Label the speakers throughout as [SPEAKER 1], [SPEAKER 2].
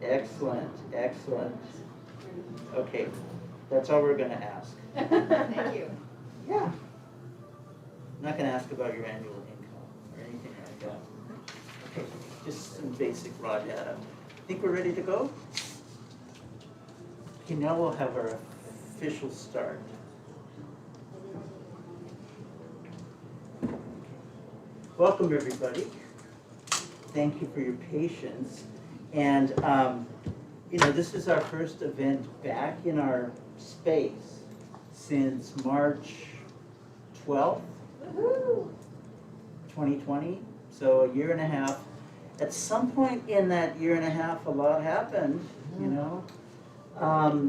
[SPEAKER 1] Excellent, excellent. Okay, that's all we're going to ask.
[SPEAKER 2] Thank you.
[SPEAKER 1] Yeah. I'm not going to ask about your annual income or anything like that. Okay, just some basic raw data. Think we're ready to go? Okay, now we'll have our official start. Welcome, everybody. Thank you for your patience. And, you know, this is our first event back in our space since March 12th, 2020. So a year and a half. At some point in that year and a half, a lot happened, you know.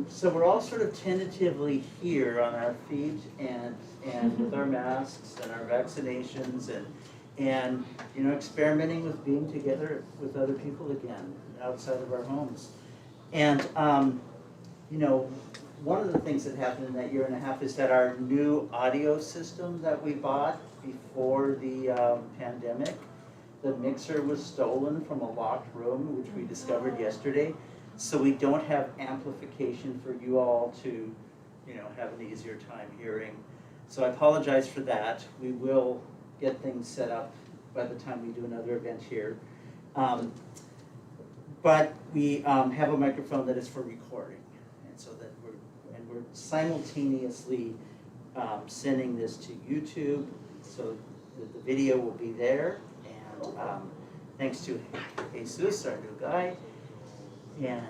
[SPEAKER 1] So we're all sort of tentatively here on our feet and with our masks and our vaccinations and you know, experimenting with being together with other people again outside of our homes. And you know, one of the things that happened in that year and a half is that our new audio system that we bought before the pandemic, the mixer was stolen from a locked room, which we discovered yesterday. So we don't have amplification for you all to, you know, have an easier time hearing. So I apologize for that. We will get things set up by the time we do another event here. But we have a microphone that is for recording, and so that we're simultaneously sending this to YouTube, so that the video will be there. And thanks to Jesus, our new guy, and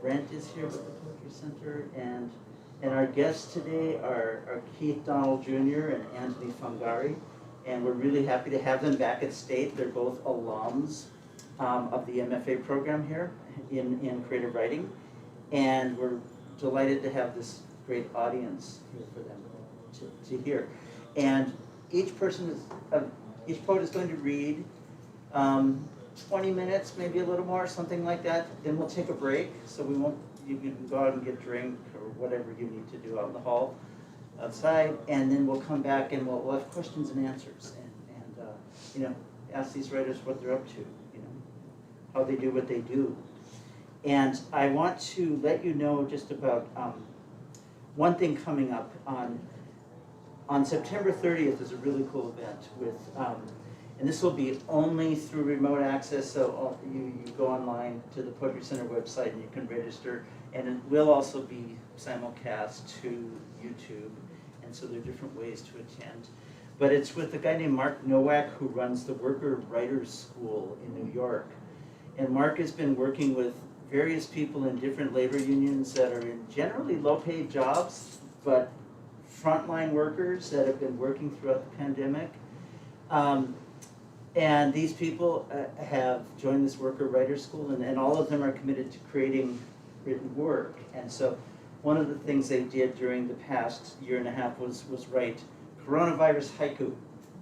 [SPEAKER 1] Brent is here with the Poetry Center, and our guests today are Keith Donnell Jr. and Antony Fangary, and we're really happy to have them back at State. They're both alums of the MFA program here in creative writing, and we're delighted to have this great audience here for them to hear. And each poet is going to read 20 minutes, maybe a little more, something like that. Then we'll take a break, so we won't. You can go out and get a drink or whatever you need to do out in the hall, outside, and then we'll come back and we'll have questions and answers, and you know, ask these writers what they're up to, you know, how they do what they do. And I want to let you know just about one thing coming up on September 30th is a really cool event with. And this will be only through remote access, so you go online to the Poetry Center website and you can register. And it will also be simulcast to YouTube, and so there are different ways to attend. But it's with a guy named Mark Nowak, who runs the Worker Writers School in New York. And Mark has been working with various people in different labor unions that are in generally low-paid jobs, but frontline workers that have been working throughout the pandemic. And these people have joined this Worker Writers School, and all of them are committed to creating written work. And so one of the things they did during the past year and a half was write coronavirus haiku.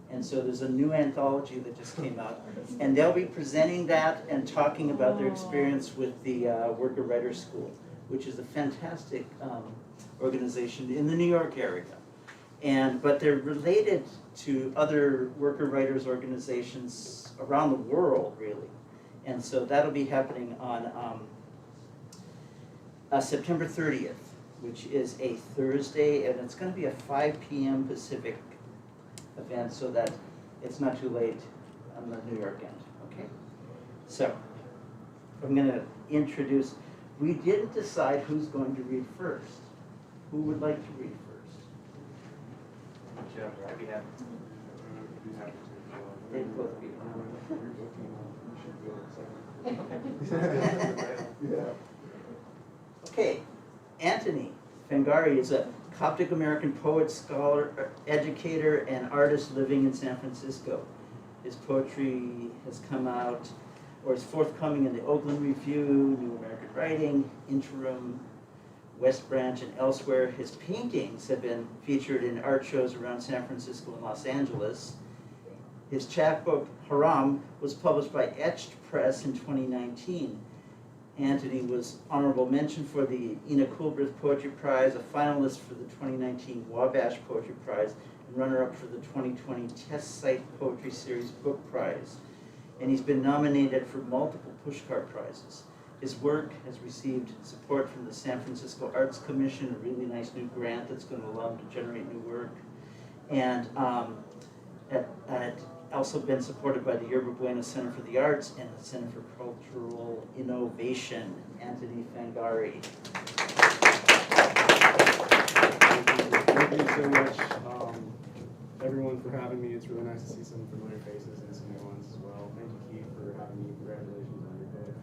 [SPEAKER 1] And so there's a new anthology that just came out. And they'll be presenting that and talking about their experience with the Worker Writers School, which is a fantastic organization in the New York area. But they're related to other worker writers organizations around the world, really. And so that'll be happening on September 30th, which is a Thursday, and it's going to be a 5 p.m. Pacific event, so that it's not too late on the New York end, okay? So I'm going to introduce, we didn't decide who's going to read first. Who would like to read first?
[SPEAKER 3] I'd be happy.
[SPEAKER 1] They'd both be. Okay, Antony Fangary is a Coptic-American poet, scholar, educator, and artist living in San Francisco. His poetry has come out, or is forthcoming in the Oakland Review, New American Writing, Interim, West Branch, and elsewhere. His paintings have been featured in art shows around San Francisco and Los Angeles. His chapbook, HARAM, was published by Etched Press in 2019. Antony was honorable mention for the Ina Coolbrith Poetry Prize, a finalist for the 2019 Wabash Poetry Prize, and runner-up for the 2020 Test Site Poetry Series Book Prize. And he's been nominated for multiple Pushcart Prizes. His work has received support from the San Francisco Arts Commission, a really nice new grant that's going to allow him to generate new work. And also been supported by the Yerba Buena Center for the Arts and the Center for Cultural Innovation, Antony Fangary.
[SPEAKER 2] Thank you so much, everyone, for having me. It's really nice to see some familiar faces and some new ones as well. Thank you, Keith, for having me. Congratulations on your book.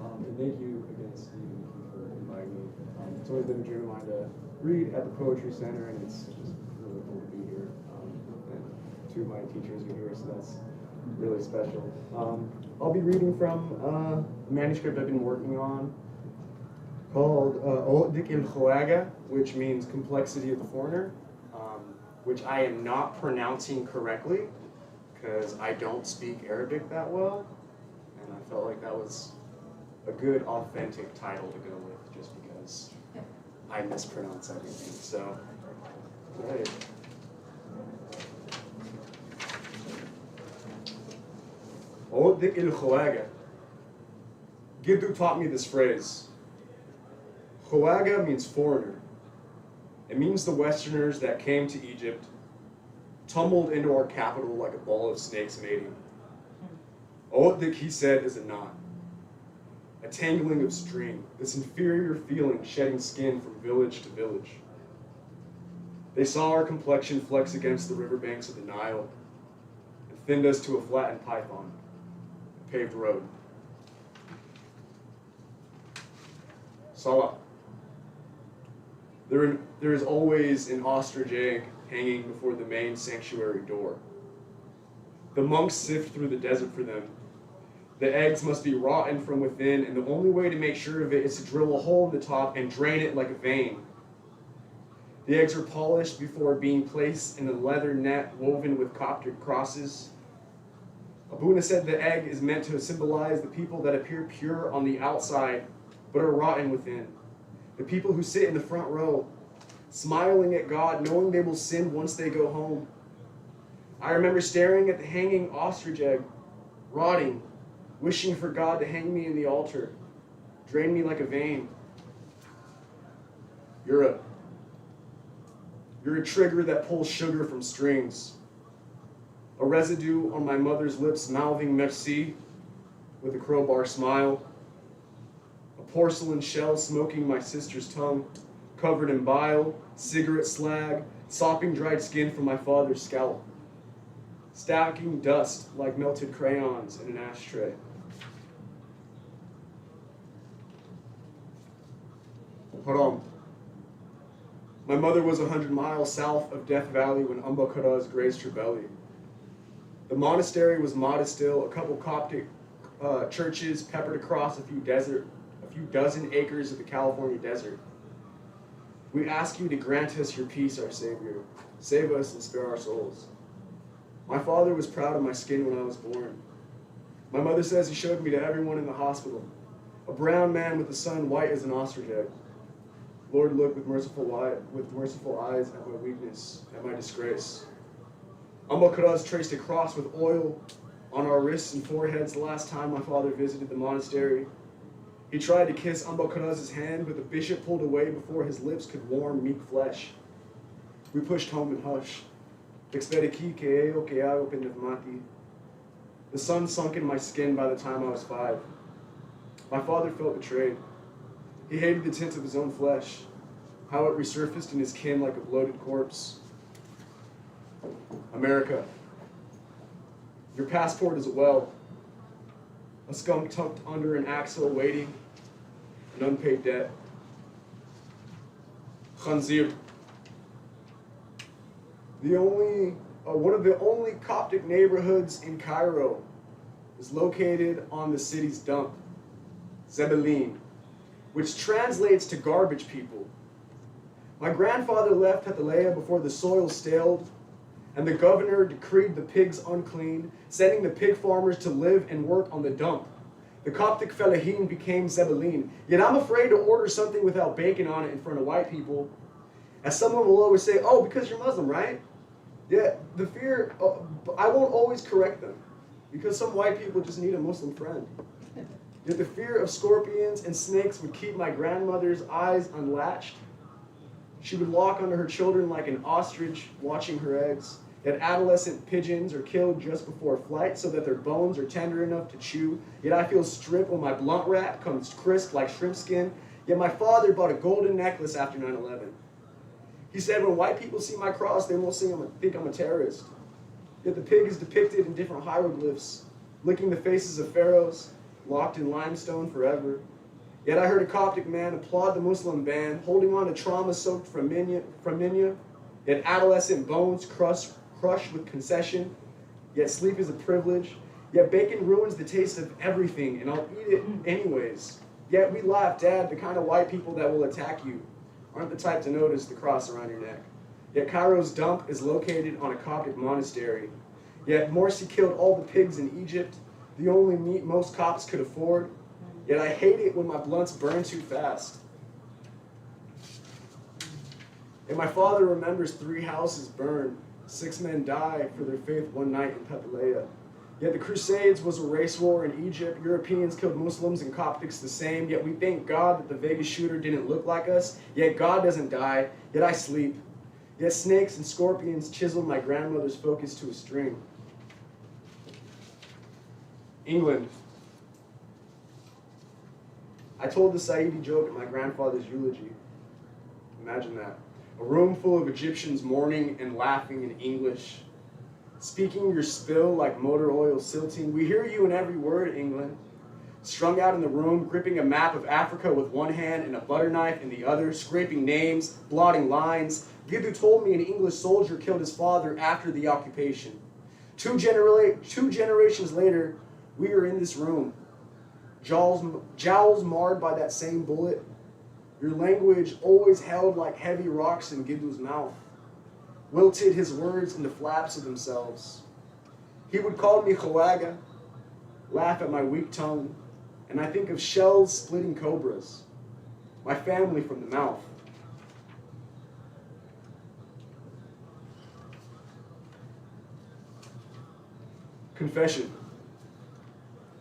[SPEAKER 2] And thank you again, Steve and Keith, for inviting me. It's always been a dream of mine to read at the Poetry Center, and it's just really cool to be here. And two of my teachers are here, so that's really special. I'll be reading from a manuscript I've been working on called Odik Khawaga, which means complexity of the foreigner, which I am not pronouncing correctly because I don't speak Arabic that well, and I felt like that was a good, authentic title to go with, just because I mispronounce everything. So, right. Odik Khawaga. Giddu taught me this phrase. Khawaga means foreigner. It means the Westerners that came to Egypt, tumbled into our capital like a ball of snakes mating. Odik, he said, is a knot, a tangling of string, this inferior feeling shedding skin from village to village. They saw our complexion flex against the riverbanks of the Nile and thinned us to a flattened python, a paved road. Salah. There is always an ostrich egg hanging before the main sanctuary door. The monks sift through the desert for them. The eggs must be rotten from within, and the only way to make sure of it is to drill a hole in the top and drain it like a vein. The eggs are polished before being placed in a leather net woven with Coptic crosses. Abuna said the egg is meant to symbolize the people that appear pure on the outside, but are rotten within. The people who sit in the front row, smiling at God, knowing they will sin once they go home. I remember staring at the hanging ostrich egg, rotting, wishing for God to hang me in the altar, drain me like a vein. You're a trigger that pulls sugar from strings. A residue on my mother's lips mouthing merci with a crowbar smile. A porcelain shell smoking my sister's tongue, covered in bile, cigarette slag, sopping dried skin from my father's scalp. Stacking dust like melted crayons in an ashtray. HARAM. My mother was 100 miles south of Death Valley when Karaz grazed her belly. The monastery was modest still, a couple Coptic churches peppered across a few dozen acres of the California desert. We ask you to grant us your peace, our Savior. Save us and spare our souls. My father was proud of my skin when I was born. My mother says he showed me to everyone in the hospital. A brown man with the sun white as an ostrich egg. Lord, look with merciful eyes at my weakness, at my disgrace. Karaz traced a cross with oil on our wrists and foreheads the last time my father visited the monastery. He tried to kiss Karaz's hand, but the bishop pulled away before his lips could warm meek flesh. We pushed home in hush. The sun sunk in my skin by the time I was 5. My father felt betrayed. He hated the tint of his own flesh, how it resurfaced in his kin like a bloated corpse. America. Your passport is a well. A skunk tucked under an axle waiting, an unpaid debt. Khanzir. One of the only Coptic neighborhoods in Cairo is located on the city's dump, Zebelin, which translates to garbage people. My grandfather left Hetalea before the soil staled, and the governor decreed the pigs unclean, sending the pig farmers to live and work on the dump. The Coptic Felahin became Zebelin. Yet I'm afraid to order something without bacon on it in front of white people. As someone will always say, oh, because you're Muslim, right? Yeah, the fear, I won't always correct them, because some white people just need a Muslim friend. Yet the fear of scorpions and snakes would keep my grandmother's eyes unlatched. She would lock onto her children like an ostrich watching her eggs. Yet adolescent pigeons are killed just before flight so that their bones are tender enough to chew. Yet I feel stripped when my blunt wrap comes crisp like shrimp skin. Yet my father bought a golden necklace after 9/11. He said when white people see my cross, they won't think I'm a terrorist. Yet the pig is depicted in different hieroglyphs, licking the faces of pharaohs, locked in limestone forever. Yet I heard a Coptic man applaud the Muslim ban, holding on to trauma soaked from Minya. Yet adolescent bones crushed with concession. Yet sleep is a privilege. Yet bacon ruins the taste of everything, and I'll eat it anyways. Yet we laugh, Dad, the kind of white people that will attack you aren't the type to notice the cross around your neck. Yet Cairo's dump is located on a Coptic monastery. Yet Morsi killed all the pigs in Egypt, the only meat most Copts could afford. Yet I hate it when my blunts burn too fast. And my father remembers 3 houses burned, 6 men die for their faith one night in Papilea. Yet the Crusades was a race war in Egypt. Europeans killed Muslims and Coptics the same. Yet we thank God that the Vegas shooter didn't look like us. Yet God doesn't die. Yet I sleep. Yet snakes and scorpions chiseled my grandmother's focus to a string. England. I told the Saidi joke at my grandfather's eulogy. Imagine that. A room full of Egyptians mourning and laughing in English. Speaking your spill like motor oil silting. We hear you in every word, England. Strung out in the room, gripping a map of Africa with one hand and a butter knife in the other, scraping names, blotting lines. Gidu told me an English soldier killed his father after the occupation. Two generations later, we are in this room. Jowls marred by that same bullet. Your language always held like heavy rocks in Gidu's mouth. Wilted his words into flaps of themselves. He would call me Khawaga, laugh at my weak tongue, and I think of shells splitting cobras, my family from the mouth. Confession.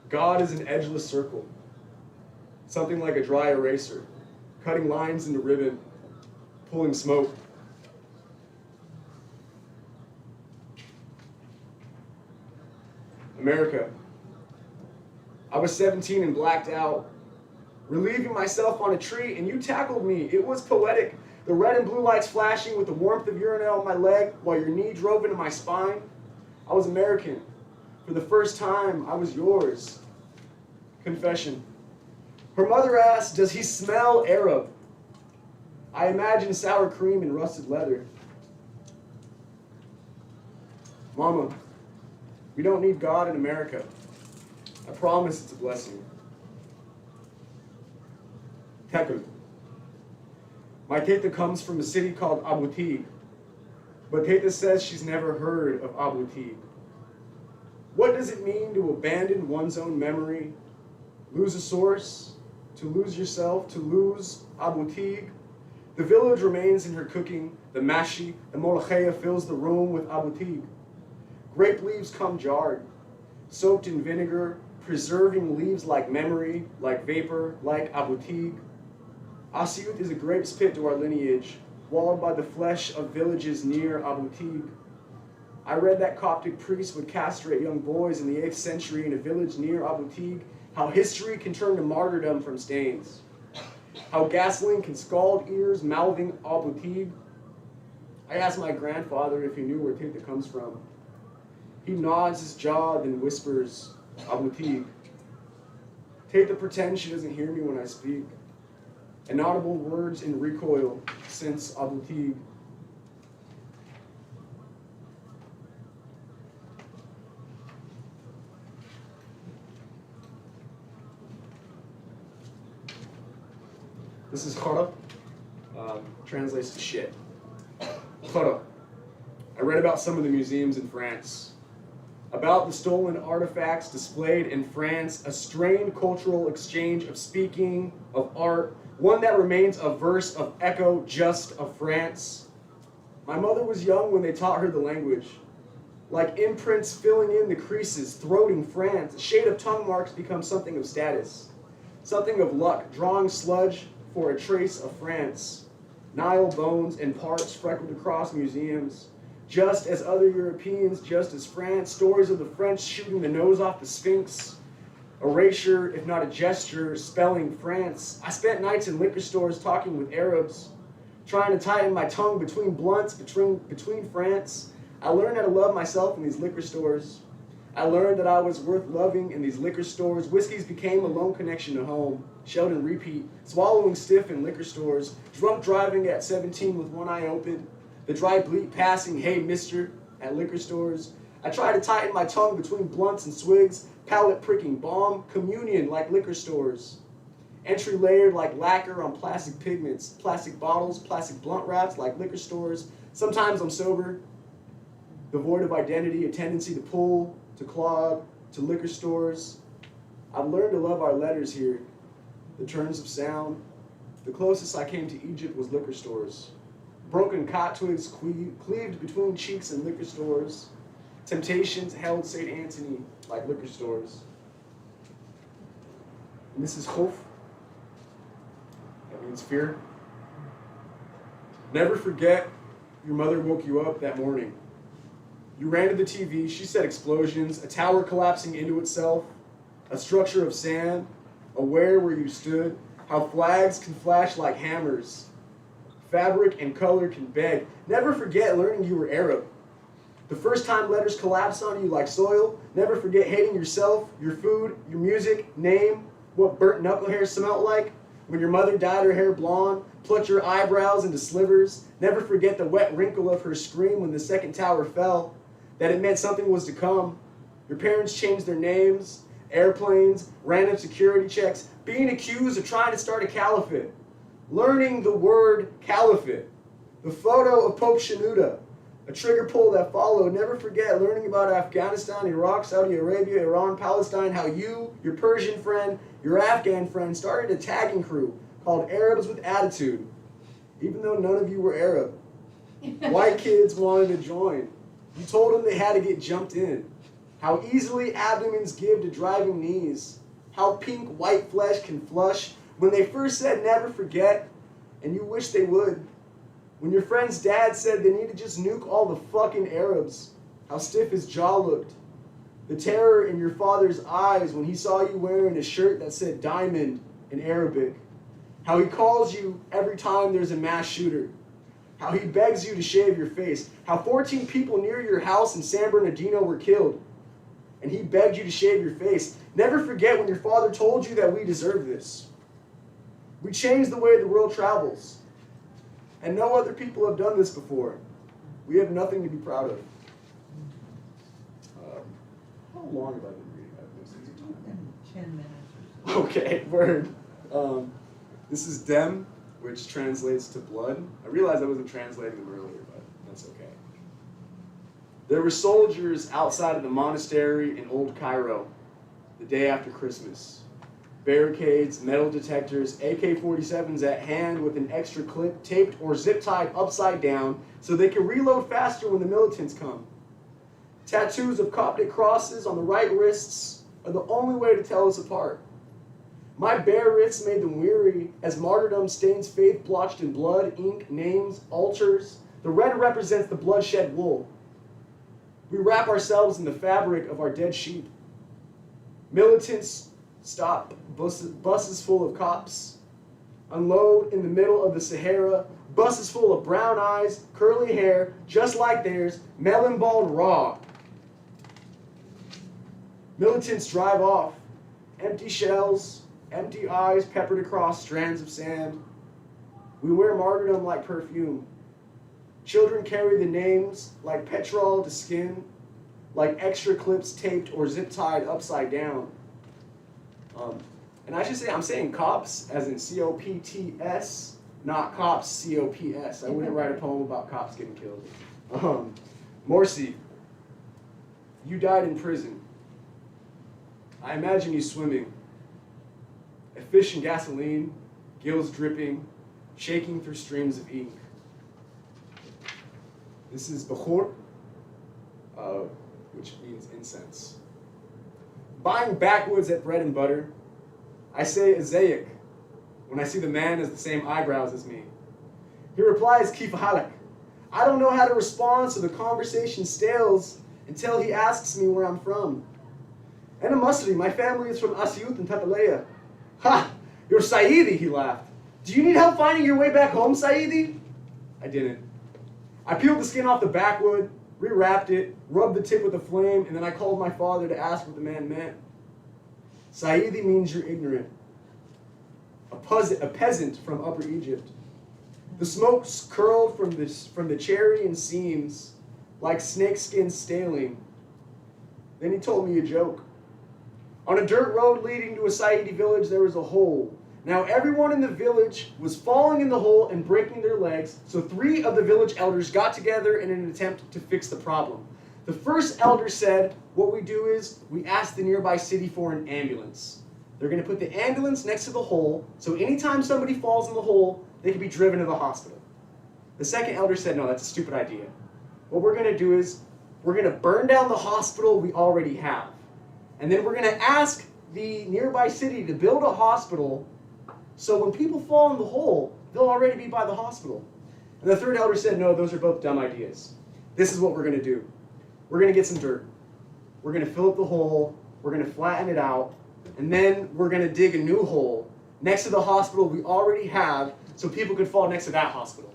[SPEAKER 2] God is an edgeless circle, something like a dry eraser, cutting lines into ribbon, pulling smoke. America. I was 17 and blacked out, relieving myself on a tree, and you tackled me. It was poetic. The red and blue lights flashing with the warmth of your nail on my leg while your knee drove into my spine. I was American. For the first time, I was yours. Confession. Her mother asked, does he smell Arab? I imagine sour cream and rusted leather. Mama, we don't need God in America. I promise it's a blessing. Tekun. My teta comes from a city called Abu Tib, but teta says she's never heard of Abu Tib. What does it mean to abandon one's own memory, lose a source, to lose yourself, to lose Abu Tib? The village remains in her cooking, the mashi, the molocheia fills the room with Abu Tib. Grape leaves come jarred, soaked in vinegar, preserving leaves like memory, like vapor, like Abu Tib. Asyut is a grape spit to our lineage, walled by the flesh of villages near Abu Tib. I read that Coptic priests would castrate young boys in the 8th century in a village near Abu Tib, how history can turn to martyrdom from stains, how gasoline can scald ears mouthing Abu Tib. I asked my grandfather if he knew where Tita comes from. He nods his jaw, then whispers, Abu Tib. Tita pretends she doesn't hear me when I speak. Inaudible words in recoil since Abu Tib. This is Khara, translates to shit. Khara. I read about some of the museums in France. About the stolen artifacts displayed in France, a strained cultural exchange of speaking, of art, one that remains a verse of echo just of France. My mother was young when they taught her the language. Like imprints filling in the creases, throating France, a shade of tongue marks becomes something of status. something of luck, drawing sludge for a trace of France. Nile bones and parts freckled across museums. Just as other Europeans, just as France, stories of the French shooting the nose off the Sphinx. Erasure, if not a gesture, spelling France. I spent nights in liquor stores talking with Arabs, trying to tighten my tongue between blunts, between France. I learned how to love myself in these liquor stores. I learned that I was worth loving in these liquor stores. Whiskeys became a lone connection to home. Sheldon repeat, swallowing stiff in liquor stores. Drunk driving at 17 with one eye open. The dry bleat passing, hey mister, at liquor stores. I tried to tighten my tongue between blunts and swigs. Palate pricking balm, communion like liquor stores. Entry layered like lacquer on plastic pigments. Plastic bottles, plastic blunt wraps like liquor stores. Sometimes I'm sober. Devoid of identity, a tendency to pull, to clog, to liquor stores. I've learned to love our letters here. The turns of sound. The closest I came to Egypt was liquor stores. Broken cot twigs cleaved between cheeks in liquor stores. Temptations held St. Antony like liquor stores. And this is Khof. That means fear. Never forget your mother woke you up that morning. You ran to the TV, she said explosions, a tower collapsing into itself, a structure of sand, aware where you stood, how flags can flash like hammers, fabric and color can beg. Never forget learning you were Arab. The first time letters collapsed on you like soil. Never forget hating yourself, your food, your music, name, what burnt knuckle hair smelled like. When your mother dyed her hair blonde, plucked your eyebrows into slivers. Never forget the wet wrinkle of her scream when the second tower fell. That it meant something was to come. Your parents changed their names, airplanes, random security checks, being accused of trying to start a caliphate. Learning the word caliphate. The photo of Pope Shenouda. A trigger pull that followed. Never forget learning about Afghanistan, Iraq, Saudi Arabia, Iran, Palestine, how you, your Persian friend, your Afghan friend started a tagging crew called Arabs with Attitude, even though none of you were Arab. White kids wanted to join. You told them they had to get jumped in. How easily abdomens give to driving knees. How pink white flesh can flush. When they first said never forget, and you wish they would. When your friend's dad said they need to just nuke all the fucking Arabs. How stiff his jaw looked. The terror in your father's eyes when he saw you wearing a shirt that said diamond in Arabic. How he calls you every time there's a mass shooter. How he begs you to shave your face. How 14 people near your house in San Bernardino were killed. And he begged you to shave your face. Never forget when your father told you that we deserve this. We changed the way the world travels. And no other people have done this before. We have nothing to be proud of. How long have I been reading that?
[SPEAKER 3] 10 minutes or so.
[SPEAKER 2] Okay, word. This is Dem, which translates to blood. I realized I wasn't translating them earlier, but that's okay. There were soldiers outside of the monastery in Old Cairo the day after Christmas. Barricades, metal detectors, AK-47s at hand with an extra clip taped or zip-tied upside down so they can reload faster when the militants come. Tattoos of Coptic crosses on the right wrists are the only way to tell us apart. My bare wrists made them weary as martyrdom stains faith blotched in blood, ink, names, altars. The red represents the bloodshed wool. We wrap ourselves in the fabric of our dead sheep. Militants stop buses full of cops, unload in the middle of the Sahara, buses full of brown eyes, curly hair, just like theirs, melon-balled raw. Militants drive off, empty shells, empty eyes peppered across strands of sand. We wear martyrdom like perfume. Children carry the names like petrol to skin, like extra clips taped or zip-tied upside down. And I should say, I'm saying cops as in C-O-P-T-S, not cops, C-O-P-S. I wouldn't write a poem about cops getting killed. Morsi, you died in prison. I imagine you swimming. A fish in gasoline, gills dripping, shaking through streams of ink. This is Bechor, which means incense. Buying backwoods at bread and butter, I say Azaic when I see the man has the same eyebrows as me. He replies, Kif halak. I don't know how to respond, so the conversation stales until he asks me where I'm from. And a Masri, my family is from Asyut and Tatalaya. Ha! You're Saidi, he laughed. Do you need help finding your way back home, Saidi? I didn't. I peeled the skin off the backwood, rewrapped it, rubbed the tip with a flame, and then I called my father to ask what the man meant. Saidi means you're ignorant. A peasant from Upper Egypt. The smoke curled from the cherry and seams like snakeskin staling. Then he told me a joke. On a dirt road leading to a Saidi village, there was a hole. Now everyone in the village was falling in the hole and breaking their legs, so 3 of the village elders got together in an attempt to fix the problem. The first elder said, what we do is we ask the nearby city for an ambulance. They're going to put the ambulance next to the hole, so anytime somebody falls in the hole, they can be driven to the hospital. The second elder said, no, that's a stupid idea. What we're going to do is we're going to burn down the hospital we already have. And then we're going to ask the nearby city to build a hospital so when people fall in the hole, they'll already be by the hospital. And the third elder said, no, those are both dumb ideas. This is what we're going to do. We're going to get some dirt. We're going to fill up the hole. We're going to flatten it out. And then we're going to dig a new hole next to the hospital we already have so people could fall next to that hospital.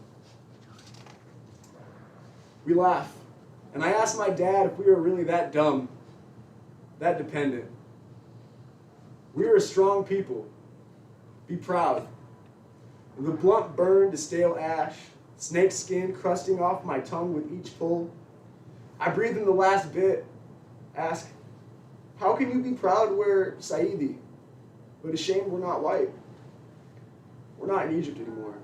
[SPEAKER 2] We laugh. And I asked my dad if we were really that dumb, that dependent. We are a strong people. Be proud. The blunt burn to stale ash, snake skin crusting off my tongue with each pull. I breathe in the last bit, ask, how can you be proud we're Saidi, but ashamed we're not white? We're not in Egypt anymore.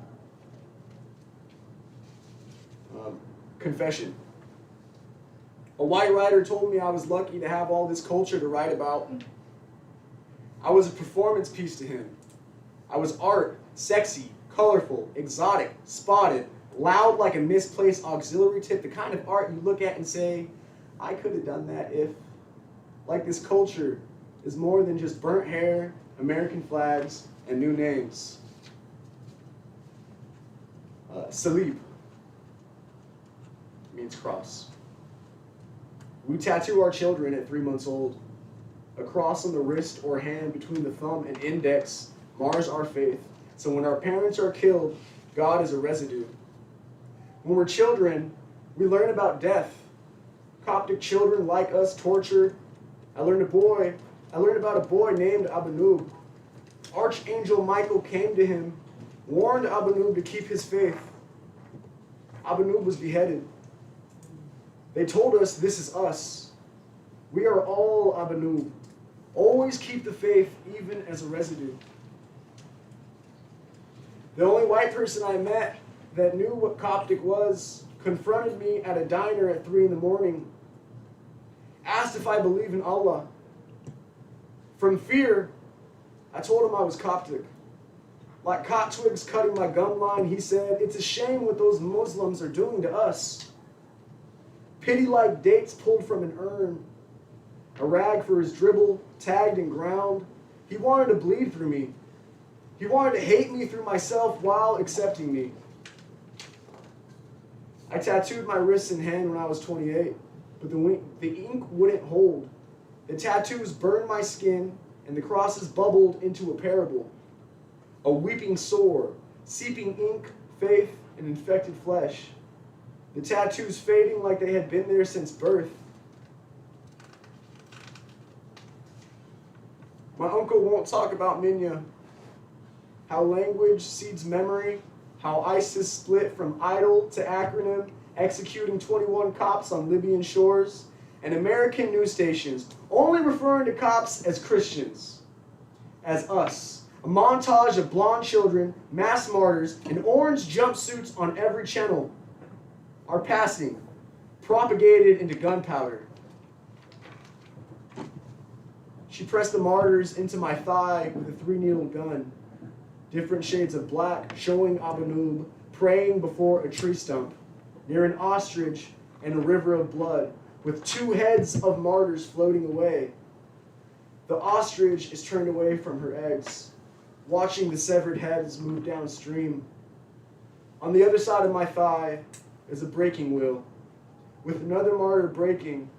[SPEAKER 2] Confession. A white writer told me I was lucky to have all this culture to write about. I was a performance piece to him. I was art, sexy, colorful, exotic, spotted, loud like a misplaced auxiliary tip, the kind of art you look at and say, I could have done that if. Like this culture is more than just burnt hair, American flags, and new names. Salib means cross. We tattoo our children at 3 months old. A cross on the wrist or hand between the thumb and index mars our faith. So when our parents are killed, God is a residue. When we're children, we learn about death. Coptic children like us tortured. I learned about a boy named Abanub. Archangel Michael came to him, warned Abanub to keep his faith. Abanub was beheaded. They told us this is us. We are all Abanub. Always keep the faith, even as a residue. The only white person I met that knew what Coptic was confronted me at a diner at 3 in the morning. Asked if I believe in Allah. From fear, I told him I was Coptic. Like cot twigs cutting my gum line, he said, it's a shame what those Muslims are doing to us. Pity like dates pulled from an urn. A rag for his dribble, tagged and ground. He wanted to bleed through me. He wanted to hate me through myself while accepting me. I tattooed my wrists and hand when I was 28, but the ink wouldn't hold. The tattoos burned my skin, and the crosses bubbled into a parable. A weeping sore, seeping ink, faith, and infected flesh. The tattoos fading like they had been there since birth. My uncle won't talk about Minya. How language seeds memory. How ISIS split from idol to acronym, executing 21 cops on Libyan shores. And American news stations only referring to cops as Christians. As us. A montage of blonde children, mass martyrs, and orange jumpsuits on every channel. Are passing, propagated into gunpowder. She pressed the martyrs into my thigh with a 3-needle gun. Different shades of black, showing Abanub praying before a tree stump, near an ostrich and a river of blood, with 2 heads of martyrs floating away. The ostrich is turned away from her eggs, watching the severed heads move downstream. On the other side of my thigh is a breaking wheel, with another martyr breaking,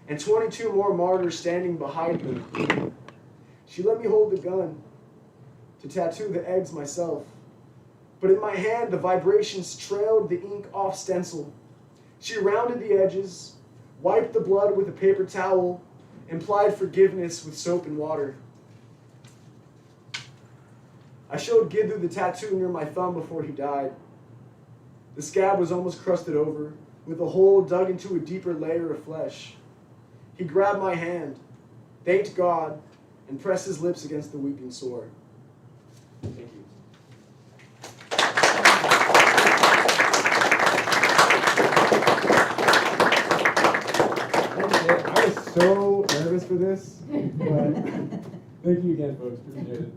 [SPEAKER 2] and 22 more martyrs standing behind me. She let me hold the gun to tattoo the eggs myself, but in my hand the vibrations trailed the ink off stencil. She rounded the edges, wiped the blood with a paper towel, and applied forgiveness with soap and water. I showed Giddu the tattoo near my thumb before he died. The scab was almost crusted over, with a hole dug into a deeper layer of flesh. He grabbed my hand, thanked God, and pressed his lips against the weeping sore. Thank you.
[SPEAKER 3] I was so nervous for this, but thank you again, folks. Appreciate it.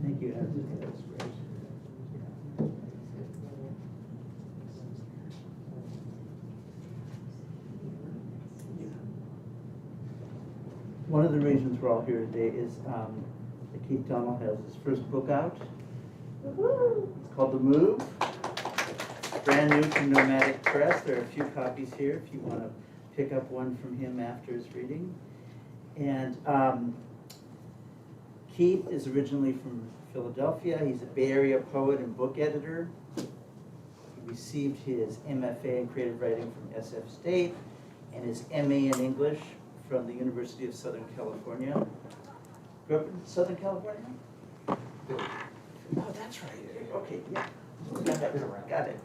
[SPEAKER 1] Thank you, Antony. That was great. One of the reasons we're all here today is that Keith Donnell has his first book out. It's called The Move. Brand new from Nomadic Press. There are a few copies here if you want to pick up one from him after his reading. And Keith is originally from Philadelphia. He's a Bay Area poet and book editor. He received his MFA in creative writing from SF State and his MA in English from the University of Southern California. Grew up in Southern California? Oh, that's right. Okay, yeah. Got it.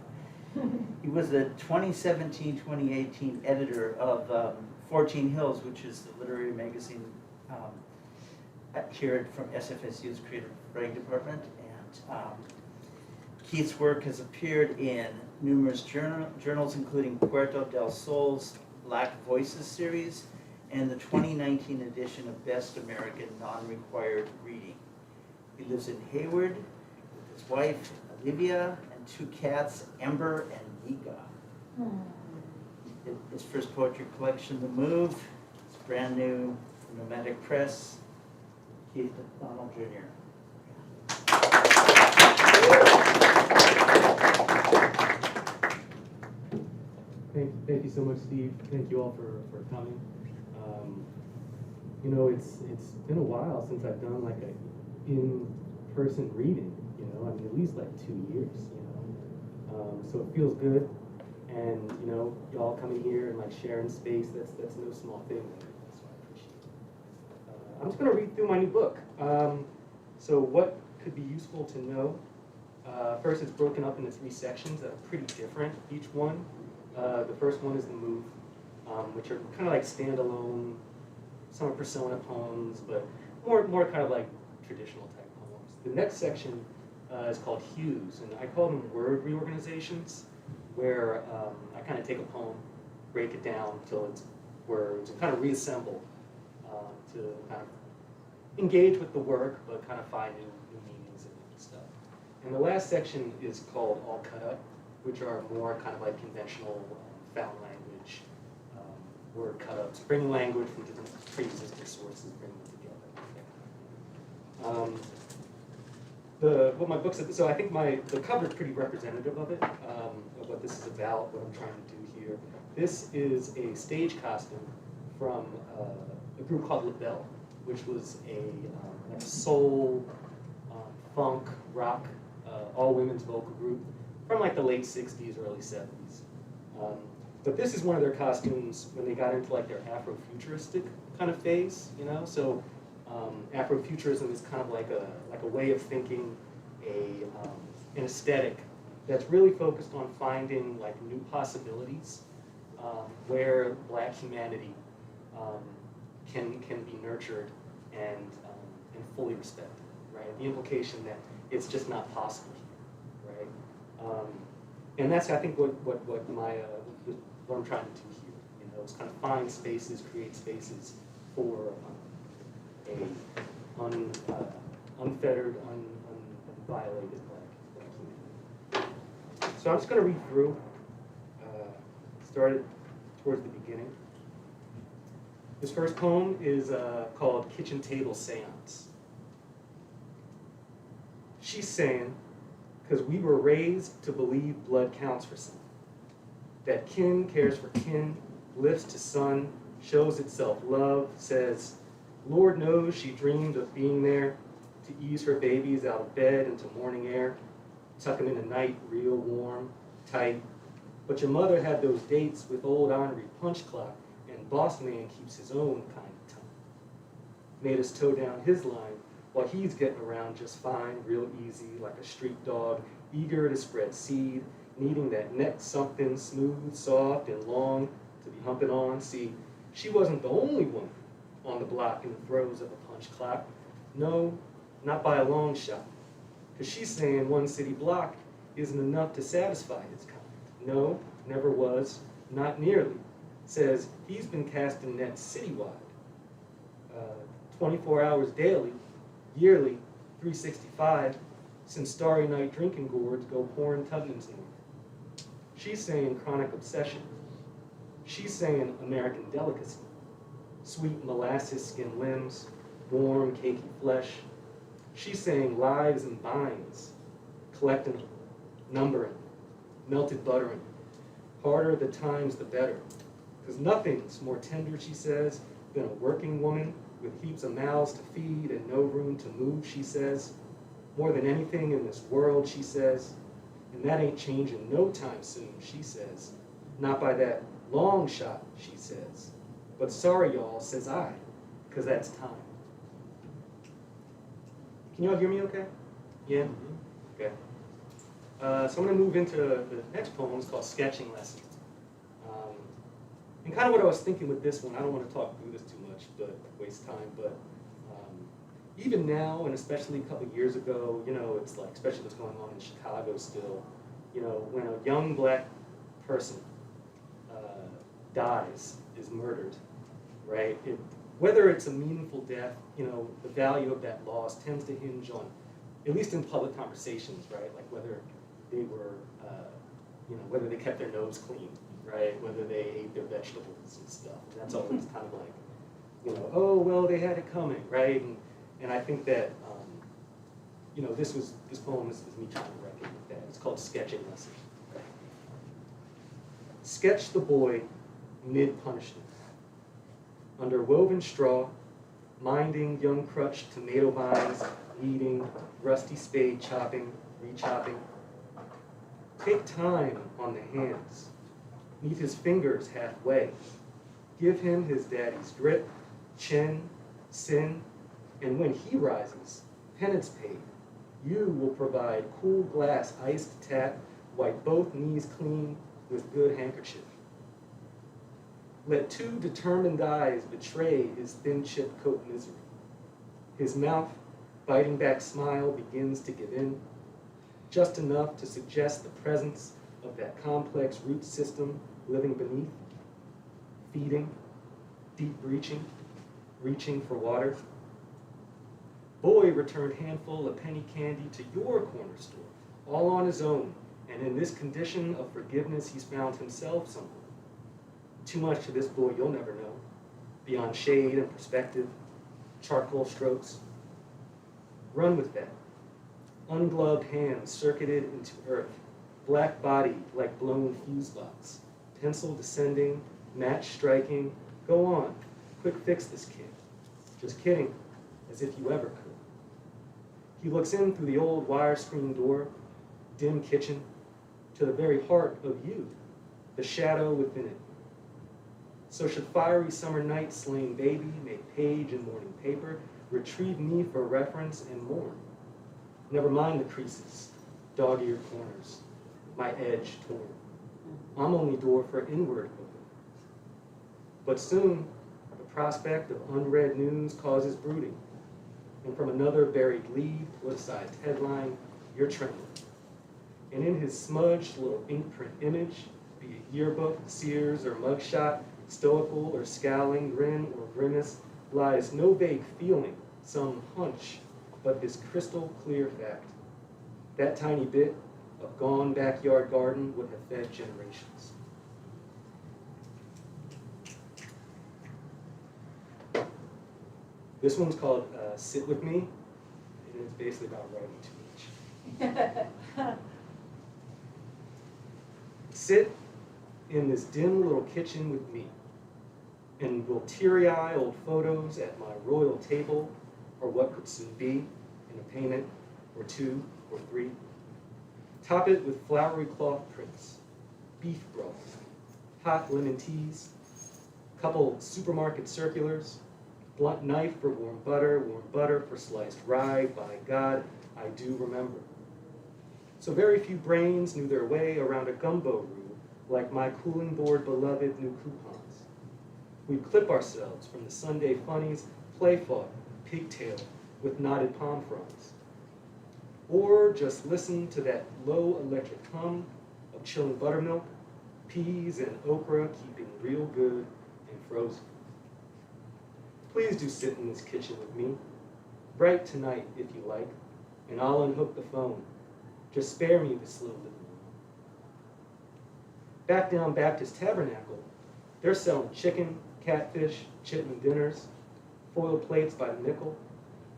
[SPEAKER 1] He was the 2017-2018 editor of 14 Hills, which is the literary magazine here from SFSU's Creative Writing Department. And Keith's work has appeared in numerous journals, including Puerto del Sol's Black Voices series and the 2019 edition of Best American Non-Required Reading. He lives in Hayward with his wife, Olivia, and two cats, Ember and Mika. His first poetry collection, The Move, is brand new from Nomadic Press. Keith Donnell Jr.
[SPEAKER 3] Thank you so much, Steve. Thank you all for coming. You know, it's been a while since I've done like a in-person reading. You know, I mean at least like 2 years. You know, so it feels good, and you know, y'all coming here and like sharing space. That's no small thing. So I appreciate it. I'm just gonna read through my new book. So what could be useful to know? First, it's broken up into 3 sections that are pretty different, each one. The first one is The Move, which are kind of like standalone, some are persona poems, but more kind of like traditional type poems. The next section is called Hues, and I call them word reorganizations, where I kind of take a poem, break it down until it's words, and kind of reassemble to kind of engage with the work, but kind of find new meanings and stuff. And the last section is called All Cut Up, which are more kind of like conventional found language, word cut ups, bring language from different pre-existing sources, bring them together. What my book said, so I think the cover is pretty representative of it, of what this is about, what I'm trying to do here. This is a stage costume from a group called LaBelle, which was a soul, funk, rock, all women's vocal group from like the late 60s, early 70s. But this is one of their costumes when they got into like their Afrofuturistic kind of phase, you know? So Afrofuturism is kind of like a way of thinking, an aesthetic that's really focused on finding like new possibilities where Black humanity can be nurtured and fully respected, right? The implication that it's just not possible here, right? And that's, I think, what I'm trying to do here. You know, it's kind of find spaces, create spaces for a unfettered, unviolated Black humanity. So I'm just going to read through. Start at towards the beginning. This first poem is called Kitchen Table Seance. She's saying, because we were raised to believe blood counts for something, that kin cares for kin, lifts to son, shows itself love, says, Lord knows she dreamed of being there to ease her babies out of bed into morning air, tuck them in at night real warm, tight. But your mother had those dates with old ornery punch clock, and boss man keeps his own kind of time. Made us toe down his line while he's getting around just fine, real easy, like a street dog, eager to spread seed, needing that next something smooth, soft, and long to be humping on. See, she wasn't the only woman on the block in the throes of a punch clock. No, not by a long shot. Because she's saying one city block isn't enough to satisfy his kind. No, never was, not nearly. Says he's been casting nets citywide. 24 hours daily, yearly, 365, since starry night drinking gourds go pouring Tubman's north. She's saying chronic obsession. She's saying American delicacy. Sweet molasses skin limbs, warm, cakey flesh. She's saying lives and binds, collecting them, numbering, melted buttering. Harder the times, the better. Because nothing's more tender, she says, than a working woman with heaps of mouths to feed and no room to move, she says. More than anything in this world, she says. And that ain't changing no time soon, she says. Not by that long shot, she says. But sorry, y'all, says I, because that's time. Can y'all hear me okay? Yeah? Okay. So I'm going to move into the next poem. It's called Sketching Lesson. And kind of what I was thinking with this one, I don't want to talk through this too much, but waste time, but even now, and especially a couple of years ago, you know, it's like, especially what's going on in Chicago still, you know, when a young black person dies, is murdered, right? Whether it's a meaningful death, you know, the value of that loss tends to hinge on, at least in public conversations, right? Like whether they were, you know, whether they kept their nose clean, right? Whether they ate their vegetables and stuff. And that's always kind of like, you know, oh, well, they had it coming, right? And I think that, you know, this poem is me trying to reckon with that. It's called Sketching Lesson. Right? Sketch the boy mid-punishment. Under woven straw, minding young crutched tomato vines, weeding, rusty spade chopping, rechopping. Take time on the hands. Meet his fingers halfway. Give him his daddy's grip, chin, sin, and when he rises, penance paid, you will provide cool glass iced tap, wipe both knees clean with good handkerchief. Let two determined eyes betray his thin chip coat misery. His mouth, biting back smile, begins to give in, just enough to suggest the presence of that complex root system living beneath, feeding, deep reaching for water. Boy returned handful of penny candy to your corner store, all on his own, and in this condition of forgiveness he's found himself somewhere. Too much to this boy you'll never know, beyond shade and perspective, charcoal strokes. Run with that. Ungloved hands circuited into earth, black body like blown fuse box, pencil descending, match striking. Go on, quick fix this kid. Just kidding, as if you ever could. He looks in through the old wire screen door, dim kitchen, to the very heart of you, the shadow within it. So should fiery summer night slain baby make page in morning paper, retrieve me for reference and mourn. Never mind the creases, dog-eared corners, my edge torn. I'm only door for inward open. But soon, the prospect of unread news causes brooding. And from another buried lead, politicized headline, you're trembling. And in his smudged little inkprint image, be it yearbook, Sears, or mugshot, stoical or scowling, grin or grimace, lies no vague feeling, some hunch, but this crystal clear fact. That tiny bit of gone backyard garden would have fed generations. This one's called Sit With Me, and it's basically about writing too much. Sit in this dim little kitchen with me, and we'll teary-eye old photos at my royal table, or what could soon be, in a payment, or 2 or 3. Top it with flowery cloth prints, beef broth, hot lemon teas, couple supermarket circulars, blunt knife for warm butter for sliced rye, by God, I do remember. So very few brains knew their way around a gumbo roux, like my cooling board beloved new coupons. We'd clip ourselves from the Sunday funnies, play fought, pigtail, with knotted palm fronds. Or just listen to that low electric hum of chilling buttermilk, peas and okra keeping real good and frozen. Please do sit in this kitchen with me, bright tonight if you like, and I'll unhook the phone. Just spare me the slow living. Back down Baptist Tabernacle, they're selling chicken, catfish, chitlin dinners, foiled plates by the nickel,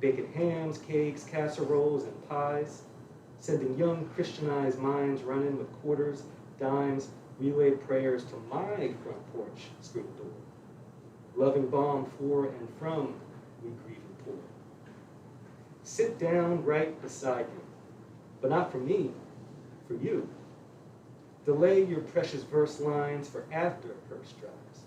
[SPEAKER 3] bacon hams, cakes, casseroles, and pies, sending young Christianized minds running with quarters, dimes, relayed prayers to my front porch screen door. Loving balm for and from we grieving poor. Sit down right beside me, but not for me, for you. Delay your precious verse lines for after hearse drives.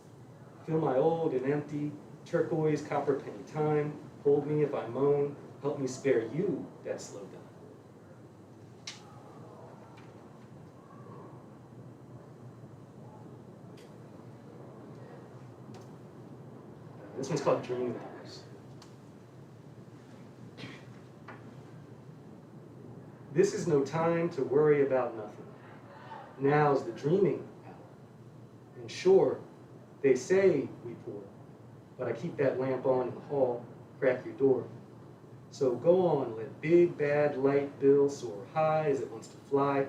[SPEAKER 3] Fill my old and empty turquoise copper penny time. Hold me if I moan. Help me spare you that slow down. This one's called Dreaming Hours. This is no time to worry about nothing. Now's the dreaming hour. And sure, they say we poor, but I keep that lamp on in the hall, crack your door. So go on, let big bad light bill soar high as it wants to fly.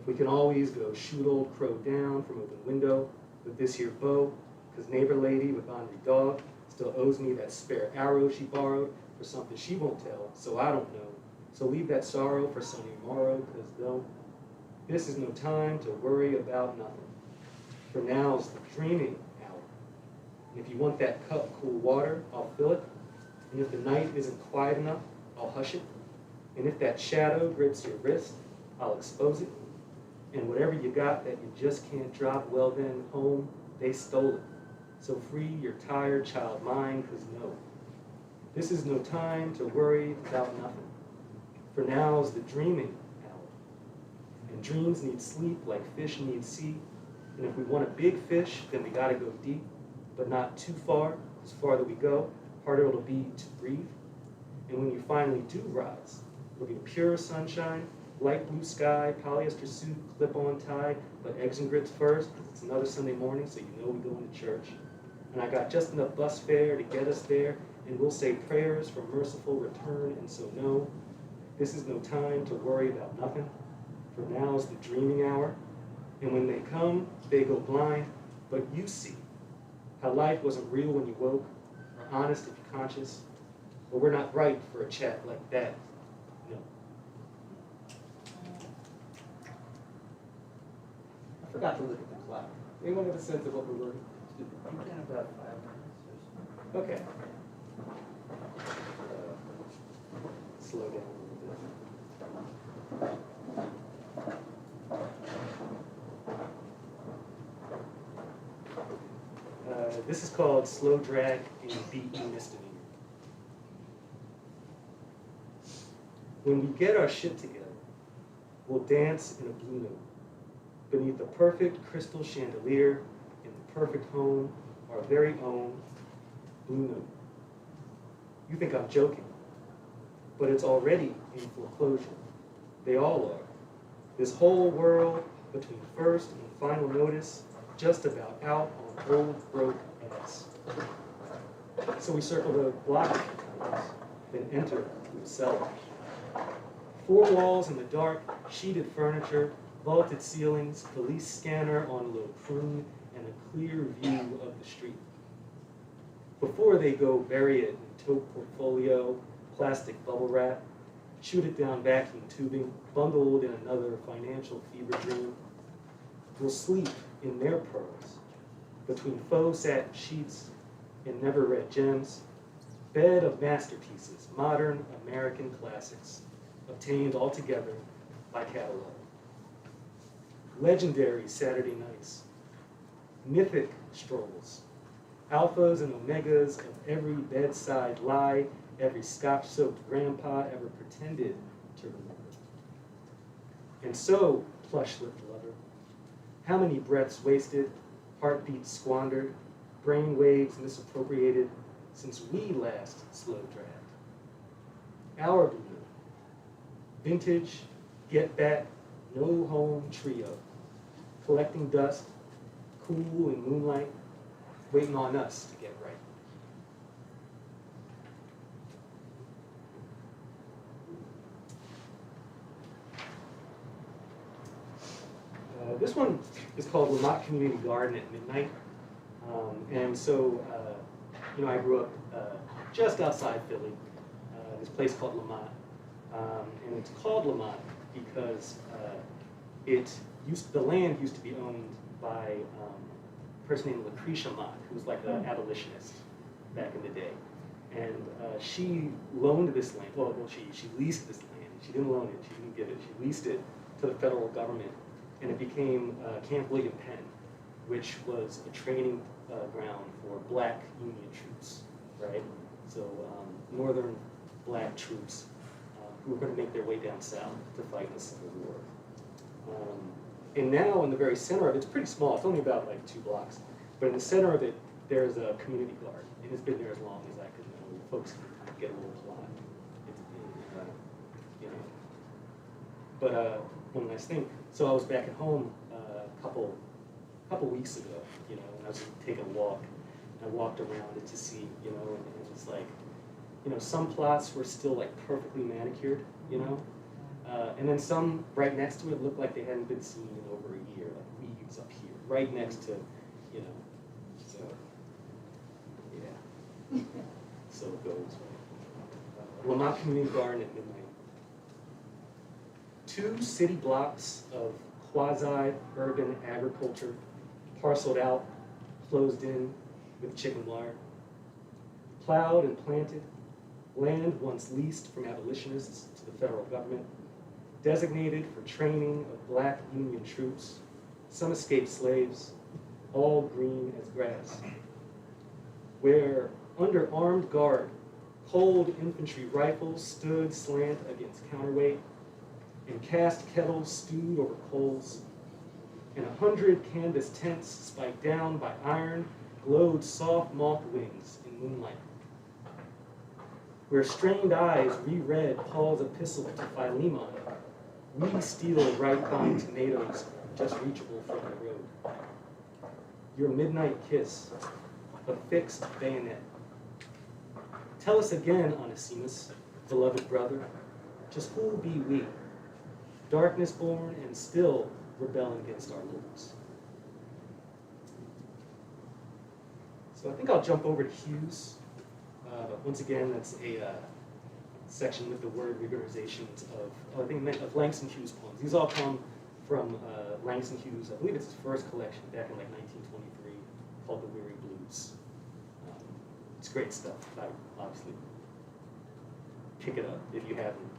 [SPEAKER 3] If we can always go shoot old crow down from open window with this here bow, because neighbor lady with ornery dog still owes me that spare arrow she borrowed for something she won't tell, so I don't know. So leave that sorrow for sunny morrow, because though this is no time to worry about nothing. For now's the dreaming hour. And if you want that cup cool water, I'll fill it. And if the night isn't quiet enough, I'll hush it. And if that shadow grips your wrist, I'll expose it. And whatever you got that you just can't drop, well then, home, they stole it. So free your tired child mind, because no, this is no time to worry about nothing. For now's the dreaming hour. And dreams need sleep like fish need sea. And if we want a big fish, then we gotta go deep, but not too far. As far that we go, harder it'll be to breathe. And when you finally do rise, it'll be pure sunshine, light blue sky, polyester suit, clip-on tie, but eggs and grits first, because it's another Sunday morning, so you know we're going to church. And I got just enough bus fare to get us there, and we'll say prayers for merciful return, and so no, this is no time to worry about nothing, for now's the dreaming hour. And when they come, they go blind, but you see how life wasn't real when you woke, or honest if you're conscious, but we're not right for a chat like that, no.
[SPEAKER 1] I forgot to look at the clock.
[SPEAKER 2] Anyone have a sense of what we're working?
[SPEAKER 1] You can have about 5 minutes or so.
[SPEAKER 2] Okay.
[SPEAKER 3] Slow down a little bit. This is called Slow Drag in Beat Misdemeanor. When we get our shit together, we'll dance in a blue note beneath the perfect crystal chandelier in the perfect home, our very own blue note. You think I'm joking, but it's already in foreclosure. They all are. This whole world between first and final notice, just about out on old broke ass. So we circle the block a few times, then enter through the cellar. 4 walls in the dark, sheeted furniture, vaulted ceilings, police scanner on low prune, and a clear view of the street. before they go bury it in tote portfolio, plastic bubble wrap, shoot it down vacuum tubing, bundled in another financial fever dream, will sleep in their pearls, between faux satin sheets and never-read gems, bed of masterpieces, modern American classics, obtained altogether by catalog. Legendary Saturday nights, mythic strolls, alphas and omegas of every bedside lie every scotch-soaked grandpa ever pretended to remember. And so, plush-lipped lover, how many breaths wasted, heartbeats squandered, brain waves misappropriated since we last slow-dragged. Our blue, vintage, get back, no home trio, collecting dust, cool in moonlight, waiting on us to get right. This one is called Lamotte Community Garden at Midnight. I grew up just outside Philly, this place called Lamotte. And it's called Lamotte because the land used to be owned by a person named Lucretia Mott, who was like an abolitionist back in the day. And she loaned this land, she leased this land. She didn't loan it, she didn't give it, she leased it to the federal government. And it became Camp William Penn, which was a training ground for black Union troops, right? So northern black troops who were going to make their way down south to fight in the Civil War. And now in the very center of it, it's pretty small, it's only about like 2 blocks, but in the center of it, there's a community garden, and it's been there as long as I could know. Folks can kind of get a little plot. But one nice thing, so I was back at home a couple weeks ago, and I was taking a walk. I walked around it to see, and it was like, some plots were still like perfectly manicured, and then some right next to it looked like they hadn't been seen in over a year, like weeds up here, right next to, so, yeah, so it goes. Lamotte Community Garden at midnight. 2 city blocks of quasi-urban agriculture, parceled out, closed in with chicken wire. Plowed and planted, land once leased from abolitionists to the federal government, designated for training of black Union troops, some escaped slaves, all green as grass. Where, under armed guard, cold infantry rifles stood slant against counterweight, and cast kettles stewed over coals, and 100 canvas tents spiked down by iron glowed soft moth wings in moonlight. Where strained eyes reread Paul's epistle to Philemon, we steal ripe vine tomatoes just reachable from the road. Your midnight kiss, a fixed bayonet. Tell us again, Onesimus, beloved brother, just who'll be we? Darkness born and still rebelling against our lords. So I think I'll jump over to Hughes. Once again, that's a section with the word reorganizations of Langston Hughes poems. These all come from Langston Hughes. I believe it's his first collection back in like 1923 called The Weary Blues. It's great stuff. I obviously pick it up if you haven't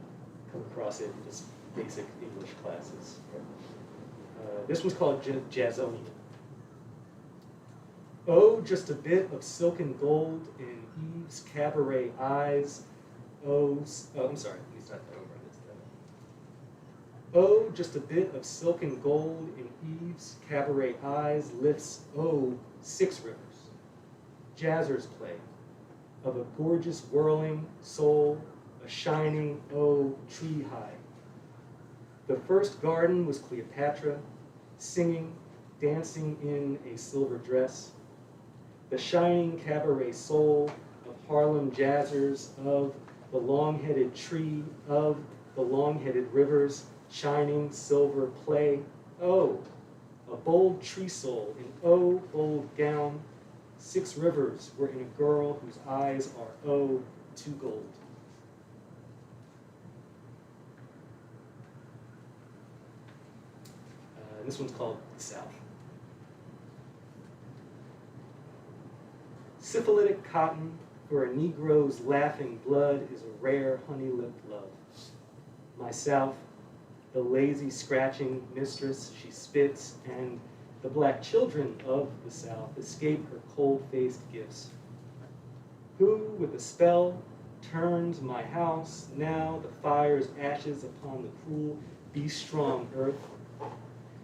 [SPEAKER 3] come across it in just basic English classes. This one's called Jazzonian. Oh, just a bit of silken gold in Eve's cabaret eyes. I'm sorry, let me start that over. Oh, just a bit of silken gold in Eve's cabaret eyes lifts, 6 rivers. Jazzer's play of a gorgeous whirling soul, a shining, tree high. The first garden was Cleopatra, singing, dancing in a silver dress. The shining cabaret soul of Harlem jazzers, of the long-headed tree, of the long-headed rivers, shining silver play. Oh, a bold tree soul in bold gown, 6 rivers were in a girl whose eyes are, oh, too gold. This one's called The South. Syphilitic cotton for a Negro's laughing blood is a rare honey-lipped love. My South, the lazy scratching mistress she spits, and the black children of the South escape her cold-faced gifts. Who, with a spell, turns my house, now the fire's ashes upon the cruel, be-strong earth?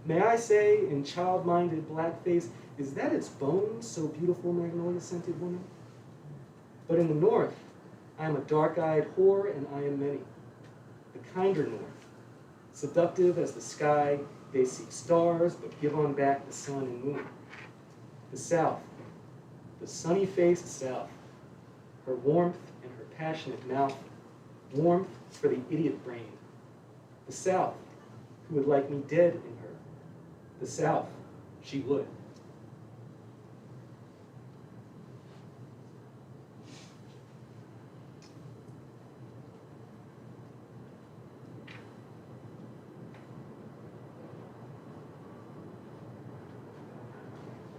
[SPEAKER 3] May I say, in child-minded blackface, is that its bones, so beautiful, magnolia-scented woman? But in the North, I am a dark-eyed whore, and I am many. The kinder North, seductive as the sky, they seek stars, but give on back the sun and moon. The South, the sunny-faced South, her warmth and her passionate mouth, warmth for the idiot brain. The South, who would like me dead in her. The South, she would.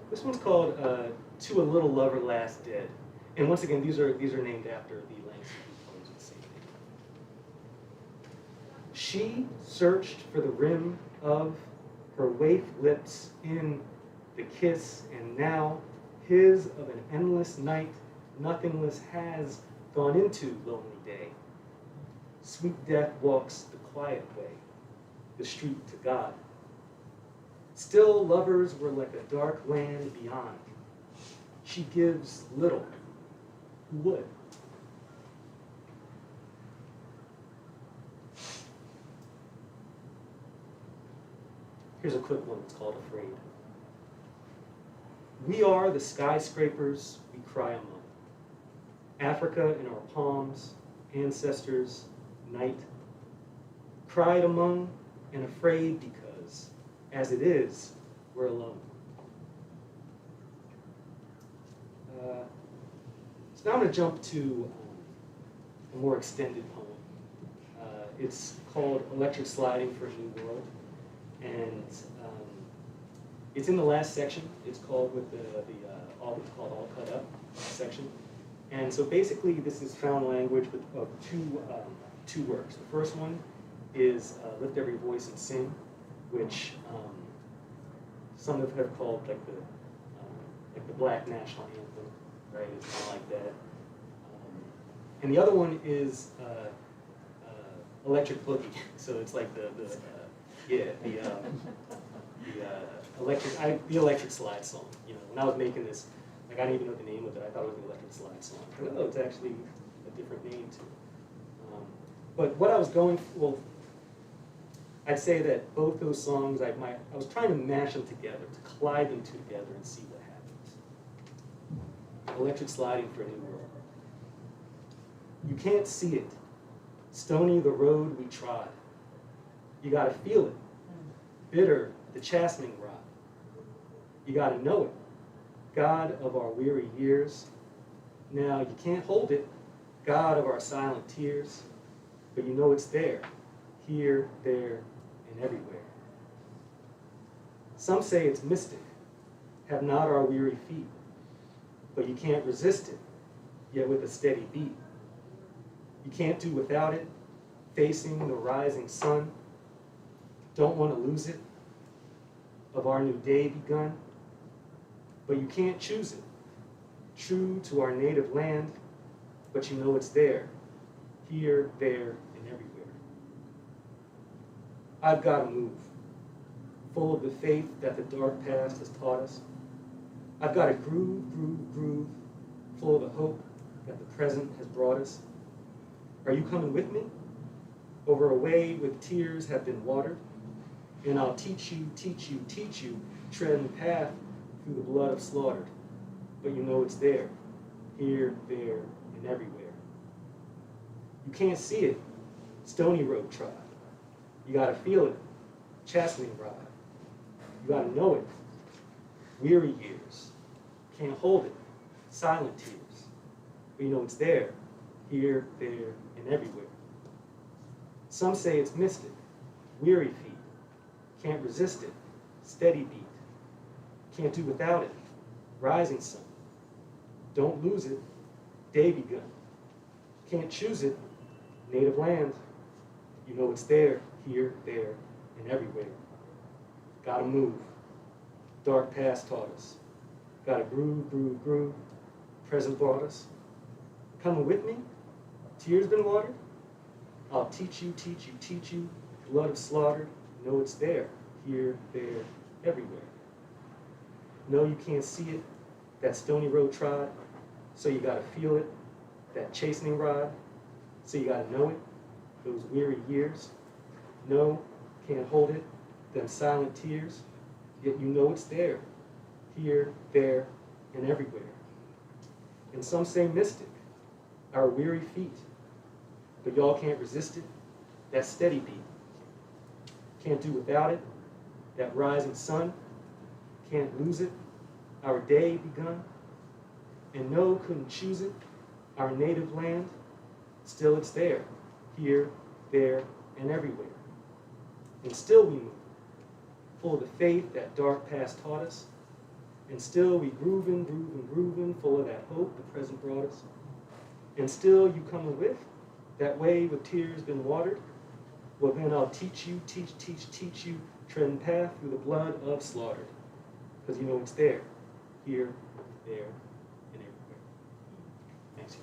[SPEAKER 3] This one's called To a Little Lover Last Dead. And once again, these are named after the Langston poems of the same name. She searched for the rim of her waif lips in the kiss, and now his of an endless night, nothingless has gone into lonely day. Sweet death walks the quiet way, the street to God. Still lovers were like a dark land beyond. She gives little, who would? Here's a quick one, it's called Afraid. We are the skyscrapers we cry among. Africa in our palms, ancestors, night. Cried among and afraid because, as it is, we're alone. So now I'm going to jump to a more extended poem. It's called Electric Sliding for a New World. And it's in the last section. It's called with it's called All Cut Up section. And so basically, this is found language of two works. The first one is Lift Every Voice and Sing, which some have called like the Black National Anthem, right? It's kind of like that. And the other one is Electric Boogie. So it's like the electric slide song. You know, when I was making this, like I didn't even know the name of it. I thought it was the electric slide song. But no, it's actually a different name too. But what I was going for, well, I'd say that both those songs, I was trying to mash them together, to collide them two together and see what happens. Electric Sliding for a New World. You can't see it. Stony the road we trod. You gotta feel it. Bitter the chastening rod. You gotta know it. God of our weary years. Now you can't hold it. God of our silent tears. But you know it's there. Here, there, and everywhere. Some say it's mystic. Have not our weary feet. But you can't resist it, yet with a steady beat. You can't do without it, facing the rising sun. Don't want to lose it, of our new day begun. But you can't choose it, true to our native land, but you know it's there, here, there, and everywhere. I've got to move, full of the faith that the dark past has taught us. I've got to groove, full of the hope that the present has brought us. Are you coming with me? Over a way with tears have been watered, and I'll teach you, treading the path through the blood of slaughtered. But you know it's there, here, there, and everywhere. You can't see it, stony road trod. You gotta feel it, chastening rod. You gotta know it, weary years. Can't hold it, silent tears. But you know it's there, here, there, and everywhere. Some say it's mystic, weary feet, can't resist it, steady beat, can't do without it, rising sun. Don't lose it, day begun. Can't choose it, native land. You know it's there, here, there, and everywhere. Gotta move. Dark past taught us. Gotta groove, groove, groove. Present brought us. Coming with me? Tears been watered? I'll teach you, teach you, teach you. Blood of slaughtered. Know it's there, here, there, everywhere. No, you can't see it. That stony road trod. So you gotta feel it. That chastening rod. So you gotta know it. Those weary years. No, can't hold it. Them silent tears. Yet you know it's there, here, there, and everywhere. And some say mystic, our weary feet. But y'all can't resist it, that steady beat. Can't do without it, that rising sun. Can't lose it, our day begun. And no, couldn't choose it, our native land. Still it's there, here, there, and everywhere. And still we move, full of the faith that dark past taught us. And still we grooving, grooving, grooving, full of that hope the present brought us. And still you coming with that wave of tears been watered. Well then I'll teach you, teach, teach, teach you, treading path through the blood of slaughtered. Because you know it's there, here, there, and everywhere. Thanks.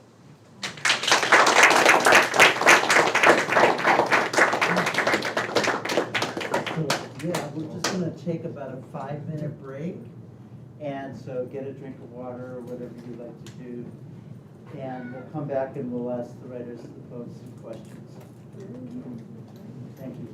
[SPEAKER 1] Yeah, we're just gonna take about a 5-minute break. And so get a drink of water or whatever you like to do. And we'll come back and we'll ask the writers of the post some questions. Thank you.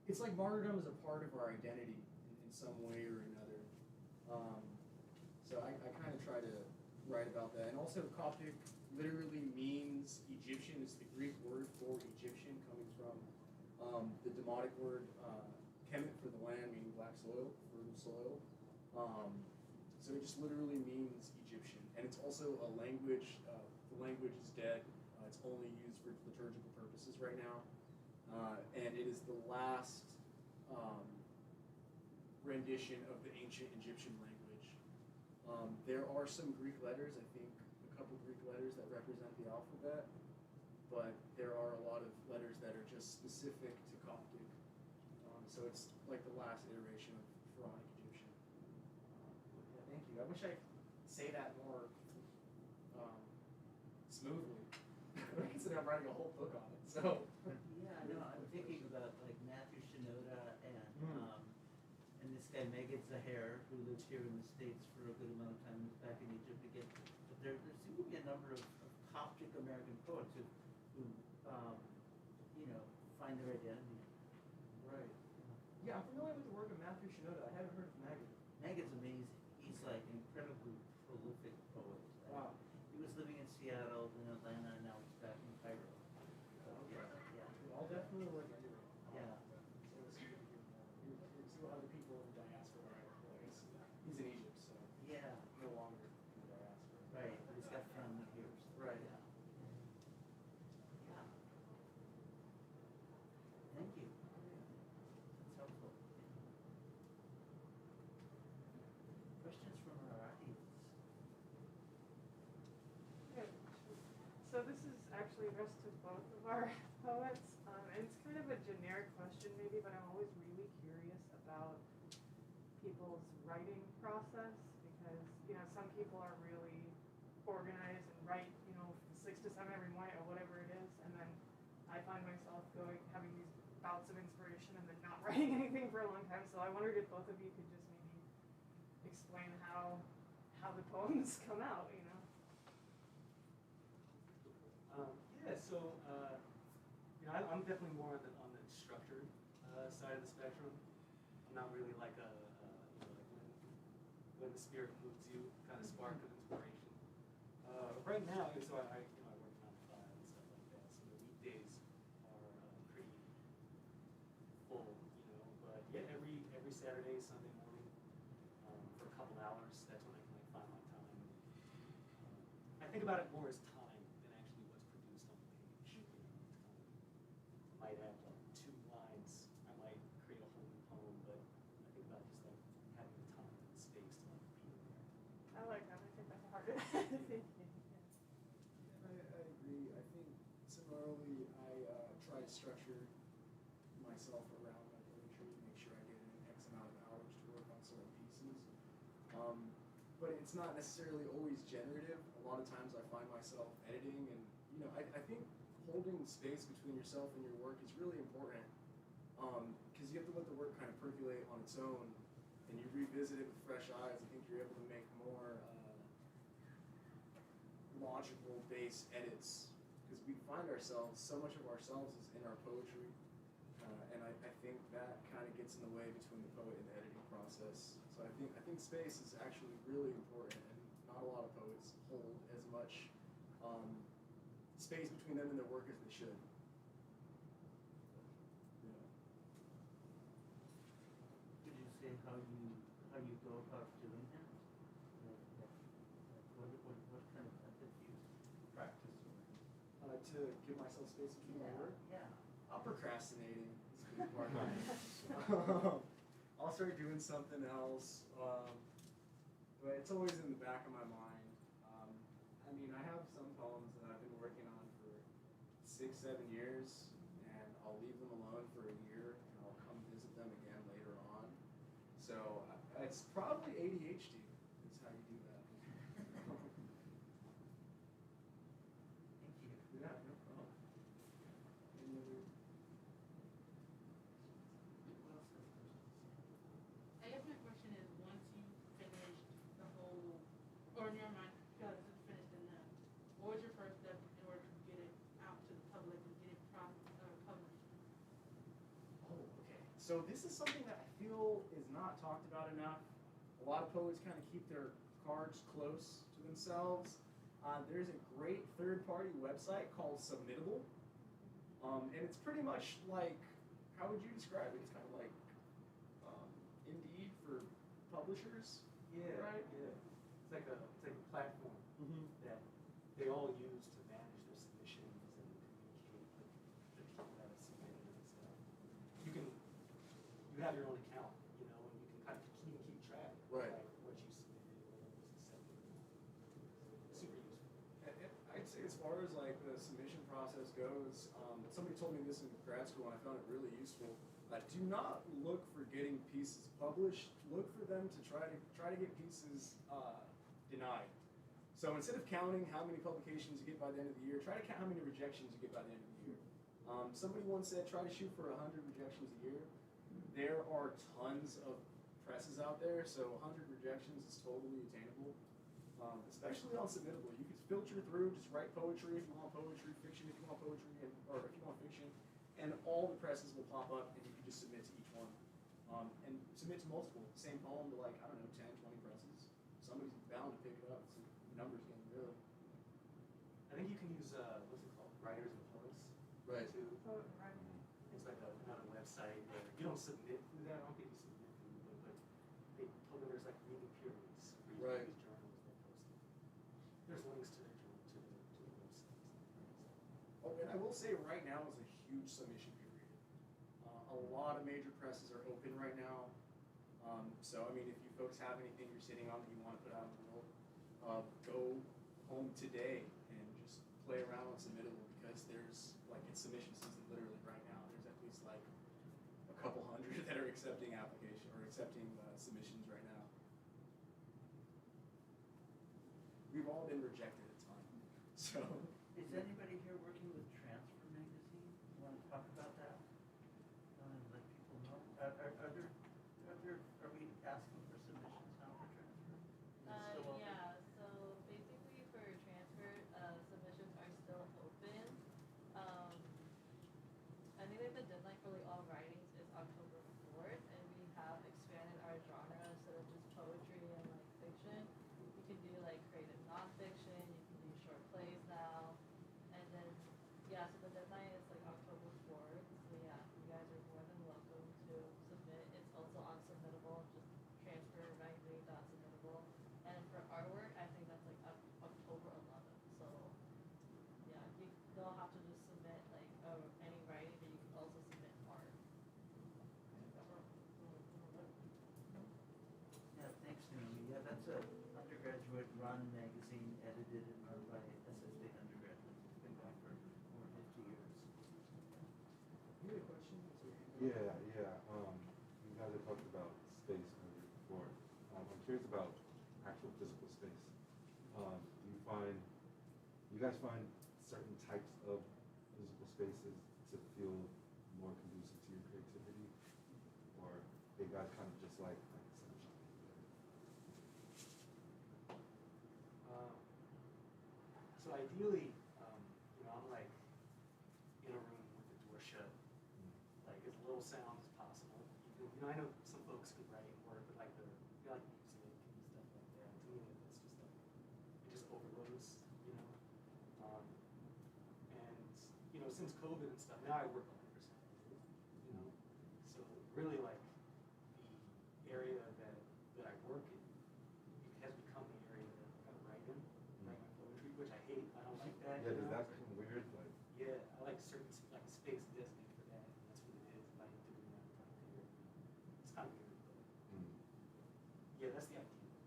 [SPEAKER 2] it's like martyrdom is a part of our identity in some way or another. So I kind of try to write about that. And also Coptic literally means Egyptian. It's the Greek word for Egyptian, coming from the Demotic word kemet for the land, meaning black soil, fertile soil. So it just literally means Egyptian. And it's also a language, the language is dead. It's only used for liturgical purposes right now. And it is the last rendition of the ancient Egyptian language. There are some Greek letters, I think a couple Greek letters that represent the alphabet, but there are a lot of letters that are just specific to Coptic. So it's like the last iteration of Pharaonic Egyptian. Yeah, thank you. I wish I could say that more smoothly. Considering I'm writing a whole book on it. So
[SPEAKER 1] Yeah, no, I'm thinking about like Matthew Shinoda and this guy Megan Zaher, who lives here in the States for a good amount of time and is back in Egypt again. But there seem to be a number of Coptic-American poets who you know, find their identity.
[SPEAKER 2] right. Yeah, I'm familiar with the work of Matthew Shinoda. I haven't heard of Megan.
[SPEAKER 1] Megan's amazing. He's like incredibly prolific poet.
[SPEAKER 2] Wow.
[SPEAKER 1] He was living in Seattle, then Atlanta, and now he's back in Cairo.
[SPEAKER 2] Okay.
[SPEAKER 1] Yeah.
[SPEAKER 2] I'll definitely look into it.
[SPEAKER 1] Yeah.
[SPEAKER 2] So let's see other people in the diaspora. Well, I guess he's in Egypt, so
[SPEAKER 1] Yeah.
[SPEAKER 2] no longer in the diaspora.
[SPEAKER 1] Right, but he's got family here. So
[SPEAKER 2] Right.
[SPEAKER 1] Yeah. Yeah. Thank you. That's helpful. Questions from our audience?
[SPEAKER 4] Good. So this is actually addressed to both of our poets, and it's kind of a generic question maybe, but I'm always really curious about people's writing process, because, you know, some people are really organized and write, you know, 6 to 7 every morning or whatever it is, and then I find myself having these bouts of inspiration and then not writing anything for a long time. So I wondered if both of you could just maybe explain how the poems come out, you know.
[SPEAKER 3] Yeah, so you know, I'm definitely more on the structured side of the spectrum. I'm not really like you know, like when the spirit moves you, kind of spark of inspiration. Right now, so I you know, I work 9 to 5 and stuff like that, so the weekdays are pretty full, you know. But yeah, every Saturday, Sunday morning, for a couple hours, that's when I can like find my time. I think about it more as time than actually what's produced on the page. You know, it's kind of, might have like 2 lines. I might create a whole new poem, but I think about just like having the time and the space to like be there.
[SPEAKER 4] I like that. I think that's a hard thinking.
[SPEAKER 2] I agree. I think similarly, I try to structure myself around my poetry, make sure I get in X amount of hours to work on certain pieces. But it's not necessarily always generative. A lot of times I find myself editing, and you know, I think holding space between yourself and your work is really important, because you have to let the work kind of percolate on its own, and you revisit it with fresh eyes. I think you're able to make more logical based edits, because we find ourselves, so much of ourselves is in our poetry, and I think that kind of gets in the way between the poet and the editing process. So I think space is actually really important, and not a lot of poets hold as much space between them and their work as they should. Yeah.
[SPEAKER 1] Could you say how you go about doing that? What kind of method do you practice?
[SPEAKER 2] To give myself space between my work.
[SPEAKER 1] Yeah.
[SPEAKER 2] Procrastinating is a big part of it. I'll start doing something else, but it's always in the back of my mind. I mean, I have some poems that I've been working on for 6, 7 years, and I'll leave them alone for a year, and I'll come visit them again later on. So it's probably ADHD is how you do that.
[SPEAKER 1] Thank you.
[SPEAKER 2] Yeah, no problem. Any other?
[SPEAKER 1] Who else has questions?
[SPEAKER 5] I guess my question is, once you finished the whole, or never mind, because it's finished enough, what was your first step in order to get it out to the public and get it published?
[SPEAKER 2] Oh, okay. So this is something that I feel is not talked about enough. A lot of poets kind of keep their cards close to themselves. There's a great third-party website called Submittable, and it's pretty much like, how would you describe it? It's kind of like Indeed for publishers,
[SPEAKER 3] Yeah,
[SPEAKER 2] right?
[SPEAKER 3] yeah. It's like a platform
[SPEAKER 2] Mm-hmm.
[SPEAKER 3] that they all use to manage their submissions and communicate with the people that have submitted and stuff. You have your own account, you know, and you can kind of keep track of
[SPEAKER 2] Right.
[SPEAKER 3] like what you submitted, what was accepted. Super useful.
[SPEAKER 2] I'd say as far as like the submission process goes, somebody told me this in grad school and I found it really useful. Do not look for getting pieces published. Look for them to try to get pieces denied. So instead of counting how many publications you get by the end of the year, try to count how many rejections you get by the end of the year. Somebody once said, try to shoot for 100 rejections a year. There are tons of presses out there, so 100 rejections is totally attainable. Especially on Submittable. You can filter through, just write poetry if you want poetry, fiction if you want poetry, or if you want fiction, and all the presses will pop up and you can just submit to each one. And submit to multiple, same poem to like, I don't know, 10, 20 presses. Somebody's bound to pick it up. It's a numbers game, really.
[SPEAKER 3] I think you can use, what's it called, Writers and Poets.
[SPEAKER 2] Right.
[SPEAKER 3] Too.
[SPEAKER 4] Oh, right.
[SPEAKER 3] It's like another website where you don't submit through that. I don't think you submit through it, but they told me there's like reading periods for each
[SPEAKER 2] Right.
[SPEAKER 3] of these journals they posted. There's links to their journal, to the websites.
[SPEAKER 2] Oh, and I will say right now is a huge submission period. A lot of major presses are open right now. So, I mean, if you folks have anything you're sitting on that you want to put out in the world, go home today and just play around on Submittable because there's, like, it's submission season literally right now. There's at least, like, a couple hundred that are accepting application or accepting submissions right now. We've all been rejected at times. So.
[SPEAKER 1] Is anybody here working with Transfer Magazine? You want to talk about that? Let people know. Are we asking for submissions now for Transfer? Is it still open?
[SPEAKER 6] Yeah, so basically for transfer, submissions are still open. I think that the deadline for like all writings is October 4th, and we have expanded our genre instead of just poetry and like fiction. You can do like creative nonfiction, you can do short plays now, and then yeah, so the deadline is like October 4th. So yeah, you guys are more than welcome to submit. It's also on Submittable, just transfermagazine.submittable. And for artwork, I think that's like October 11th. So yeah, you don't have to just submit like any writing, but you can also submit art.
[SPEAKER 1] Yeah, thanks, Naomi. Yeah, that's a undergraduate run magazine, edited and run by SSD undergraduates. It's been going for over 50 years.
[SPEAKER 2] You have a question?
[SPEAKER 7] Yeah. You guys have talked about space earlier before. I'm curious about actual physical space. Do you guys find certain types of physical spaces to feel more conducive to your creativity? Or they guys kind of just like essential?
[SPEAKER 3] So ideally, I'm like in a room with the door shut, like as little sound as possible. I know some folks could write and work with like like music and stuff like that. To me, it's just like it just overloads, and since COVID and stuff, now I work 100%. So really like the area that I work in has become the area that I write in, write my poetry, which I hate. I don't like that.
[SPEAKER 7] Yeah, does that seem weird? Like,
[SPEAKER 3] yeah, I like certain like space designated for that. And that's what it is. If I ain't doing that, I'm not there. It's kind of weird, but yeah, that's the idea.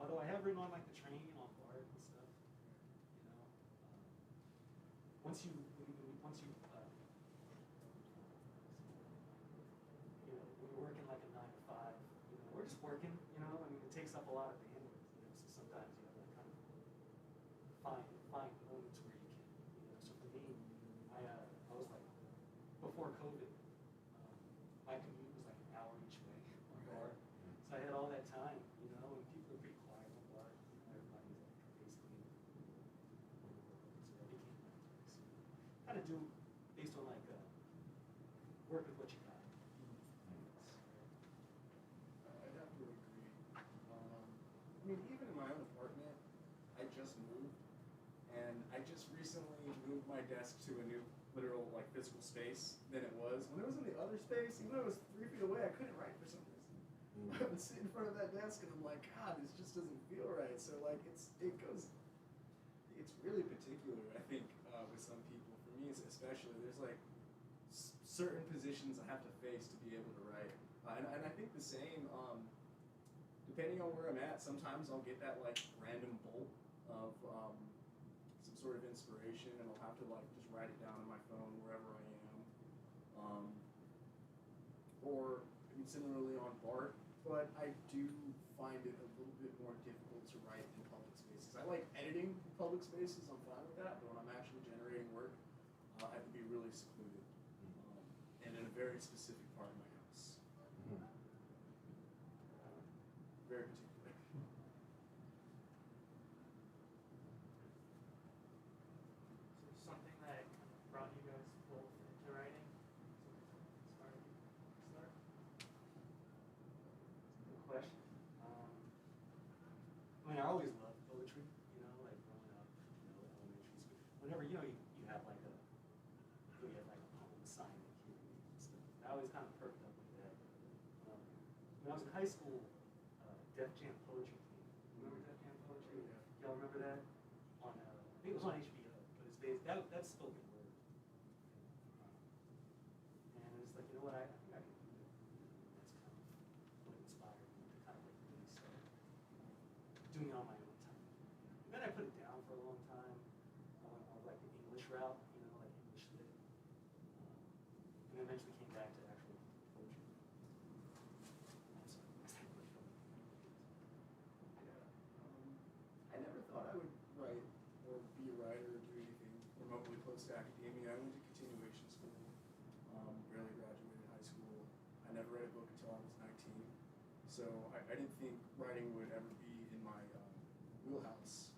[SPEAKER 3] Although I have written on like the train, on BART and stuff. Once you when you're working like a 9 to 5, we're just working. It takes up a lot of bandwidth. So sometimes you have to kind of find moments where you can. So for me, I was like before COVID, my commute was like an hour each way on BART. So I had all that time, and people are pretty quiet on BART. Everybody's like basically. So that became my place. Kind of do based on like work with what you got.
[SPEAKER 2] my desk to a new literal like physical space than it was. When it was in the other space, even though it was 3 feet away, I couldn't write for some reason. I would sit in front of that desk and I'm like, God, this just doesn't feel right. So like it's really particular, I think, with some people. For me especially, there's like certain positions I have to face to be able to write. And I think the same, depending on where I'm at, sometimes I'll get that like random bolt of some sort of inspiration, and I'll have to like just write it down on my phone wherever I am. Or I mean, similarly on BART, but I do find it a little bit more difficult to write in public spaces. I like editing in public spaces, I'm fine with that, but when I'm actually generating work, I have to be really secluded and in a very specific part of my house. Very particular.
[SPEAKER 8] So something that kind of brought you guys both into writing? Start.
[SPEAKER 3] Good question. I mean, I always loved poetry, you know, like growing up, you know, elementary school. Whenever, you know, you have like a poem assignment here and stuff. I always kind of perked up with that. When I was in high school, Def Jam Poetry came. Remember Def Jam Poetry?
[SPEAKER 2] Yeah.
[SPEAKER 3] Y'all remember that? On I think it was on HBO, but it's based that's spoken word. And it's like, you know what, I think I can do that. That's kind of what inspired me to kind of like really start doing it on my own time. And then I put it down for a long time. I went more like the English route, you know, like English lit. And then eventually came back to actual poetry. I'm sorry.
[SPEAKER 2] I never thought I would write or be a writer or do anything remotely close to academia. I went to continuation school, barely graduated high school. I never read a book until I was 19. So I didn't think writing would ever be in my wheelhouse.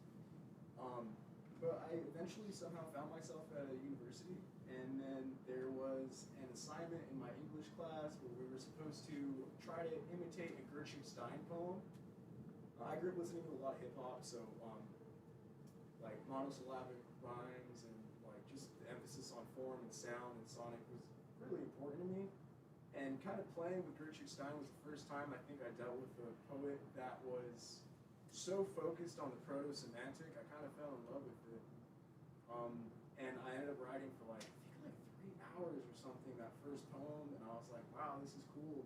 [SPEAKER 2] But I eventually somehow found myself at a university, and then there was an assignment in my English class where we were supposed to try to imitate a Gertrude Stein poem. I grew up listening to a lot of hip hop, so like monosyllabic rhymes and like just the emphasis on form and sound and sonic was really important to me. And kind of playing with Gertrude Stein was the first time I think I dealt with a poet that was so focused on the proto-semantic. I kind of fell in love with it. And I ended up writing for like, I think like 3 hours or something, that first poem, and I was like, wow, this is cool.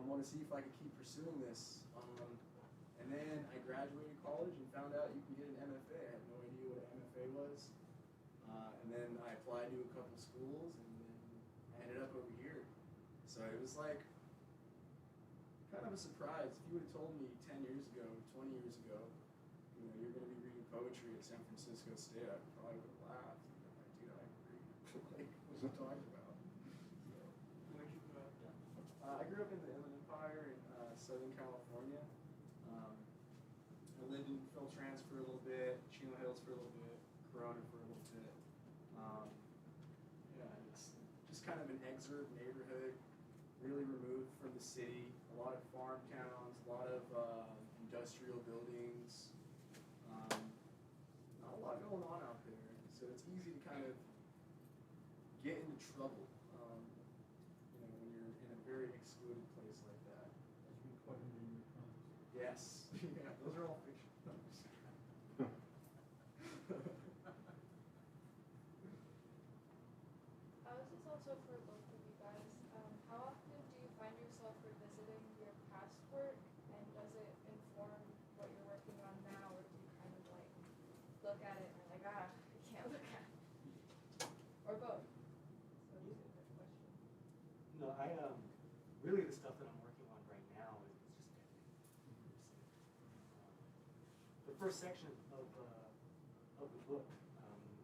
[SPEAKER 2] Want to see if I could keep pursuing this. And then I graduated college and found out you can get an MFA. I had no idea what an MFA was. And then I applied to a couple schools, and then I ended up over here. So it was like kind of a surprise. If you would have told me 10 years ago, 20 years ago, you know, you're going to be reading poetry at San Francisco State, I probably would have laughed. I'm like, dude, I agree. Like, what are you talking about? So,
[SPEAKER 8] Where did you grow up?
[SPEAKER 2] I grew up in the Inland Empire in Southern California. I lived in Philtrans for a little bit, Chino Hills for a little bit, Corona for a little bit. Yeah, it's just kind of an exurb neighborhood, really removed from the city. A lot of farm towns, a lot of industrial buildings. Not a lot going on out there, so it's easy to kind of get into trouble. You know, when you're in a very excluded place like that.
[SPEAKER 9] That's recorded in your comments.
[SPEAKER 2] Yes. Yeah, those are all fiction.
[SPEAKER 6] This is also for both of you guys. How often do you find yourself revisiting your past work, and does it inform what you're working on now, or do you kind of like look at it and you're like, I can't look at it? Or both? So just a good question.
[SPEAKER 3] No, really the stuff that I'm working on right now is just editing. The first section of the book,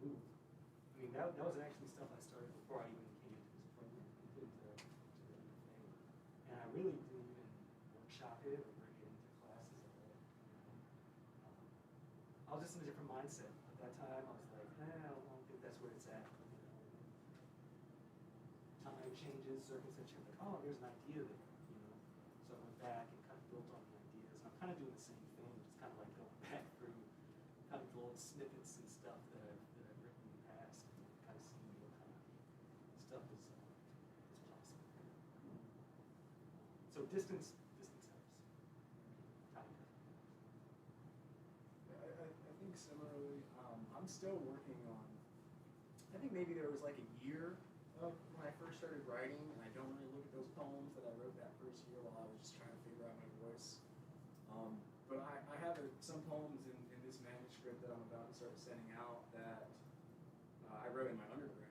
[SPEAKER 3] Move. I mean, that was actually stuff I started before I even came into this program, into the MFA. And I really didn't even workshop it or bring it into classes at all. I was just in a different mindset. At that time, I was like, I don't think that's where it's at. You know? Time changes, circumstances, like, oh, there's an idea there, you know. So I went back and kind of built on the ideas. And I'm kind of doing the same thing, just kind of like going back through kind of the old snippets and stuff that I've written in the past. So distance helps. Time.
[SPEAKER 2] I think similarly, I'm still working on, I think maybe there was like a year of when I first started writing, and I don't really look at those poems that I wrote that first year while I was just trying to figure out my voice. But I have some poems in this manuscript that I'm about to start sending out that I wrote in my undergrad.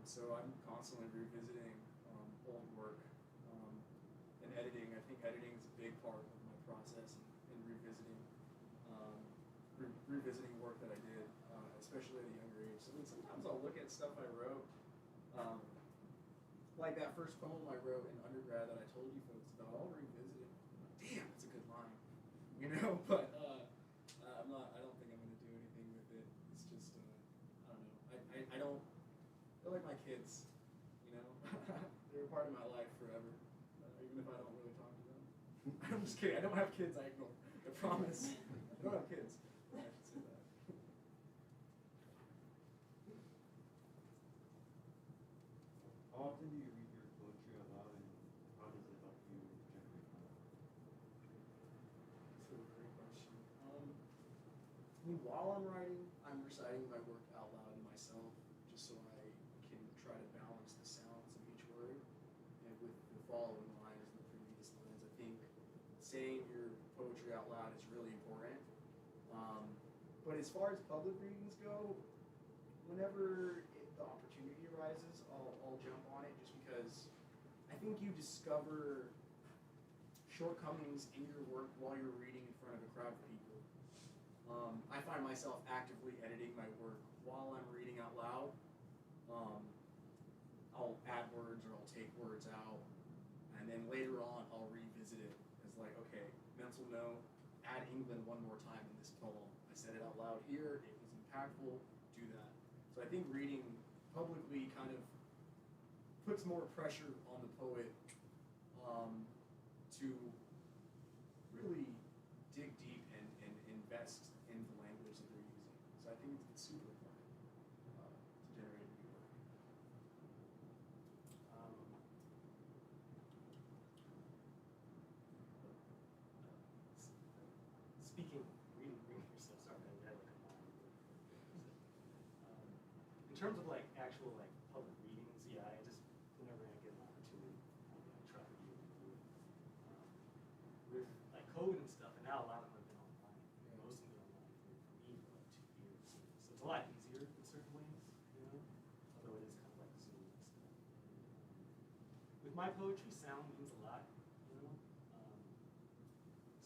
[SPEAKER 2] So I'm constantly revisiting old work and editing. I think editing is a big part of my process in revisiting revisiting work that I did, especially at a younger age. So then sometimes I'll look at stuff I wrote, like that first poem I wrote in undergrad that I told you folks about. I'll revisit it. Damn, it's a good line, you know. But I'm not. I don't think I'm going to do anything with it. It's just I don't know. I don't. They're like my kids, you know. They're a part of my life forever, even if I don't really talk to them. I'm just kidding. I don't have kids. I ignore. I promise. I don't have kids. I should say that.
[SPEAKER 7] How often do you read your poetry out loud, and how does it help you generate content?
[SPEAKER 2] That's a great question. I mean, while I'm writing, I'm reciting my work out loud to myself, just so I can try to balance the sounds of each word. And with the following lines and the previous lines, I think saying your poetry out loud is really important. But as far as public readings go, whenever the opportunity arises, I'll jump on it, just because I think you discover shortcomings in your work while you're reading in front of a crowd of people. I find myself actively editing my work while I'm reading out loud. I'll add words or I'll take words out, and then later on I'll revisit it as like, okay, mental note, add England one more time in this poem. I said it out loud here, it was impactful, do that. So I think reading publicly kind of puts more pressure on the poet to really dig deep and invest in the language that they're using. So I think it's super important to generate new work.
[SPEAKER 3] Speaking, reading yourself, sorry, I had like a mind. In terms of like actual like public readings, yeah, I just, whenever I get an opportunity, I try to do it. With like COVID and stuff, and now a lot of them have been online. Most of them have been online for me for like 2 years. So it's a lot easier in certain ways, you know, although it is kind of like Zoom and stuff. With my poetry, sound means a lot, you know.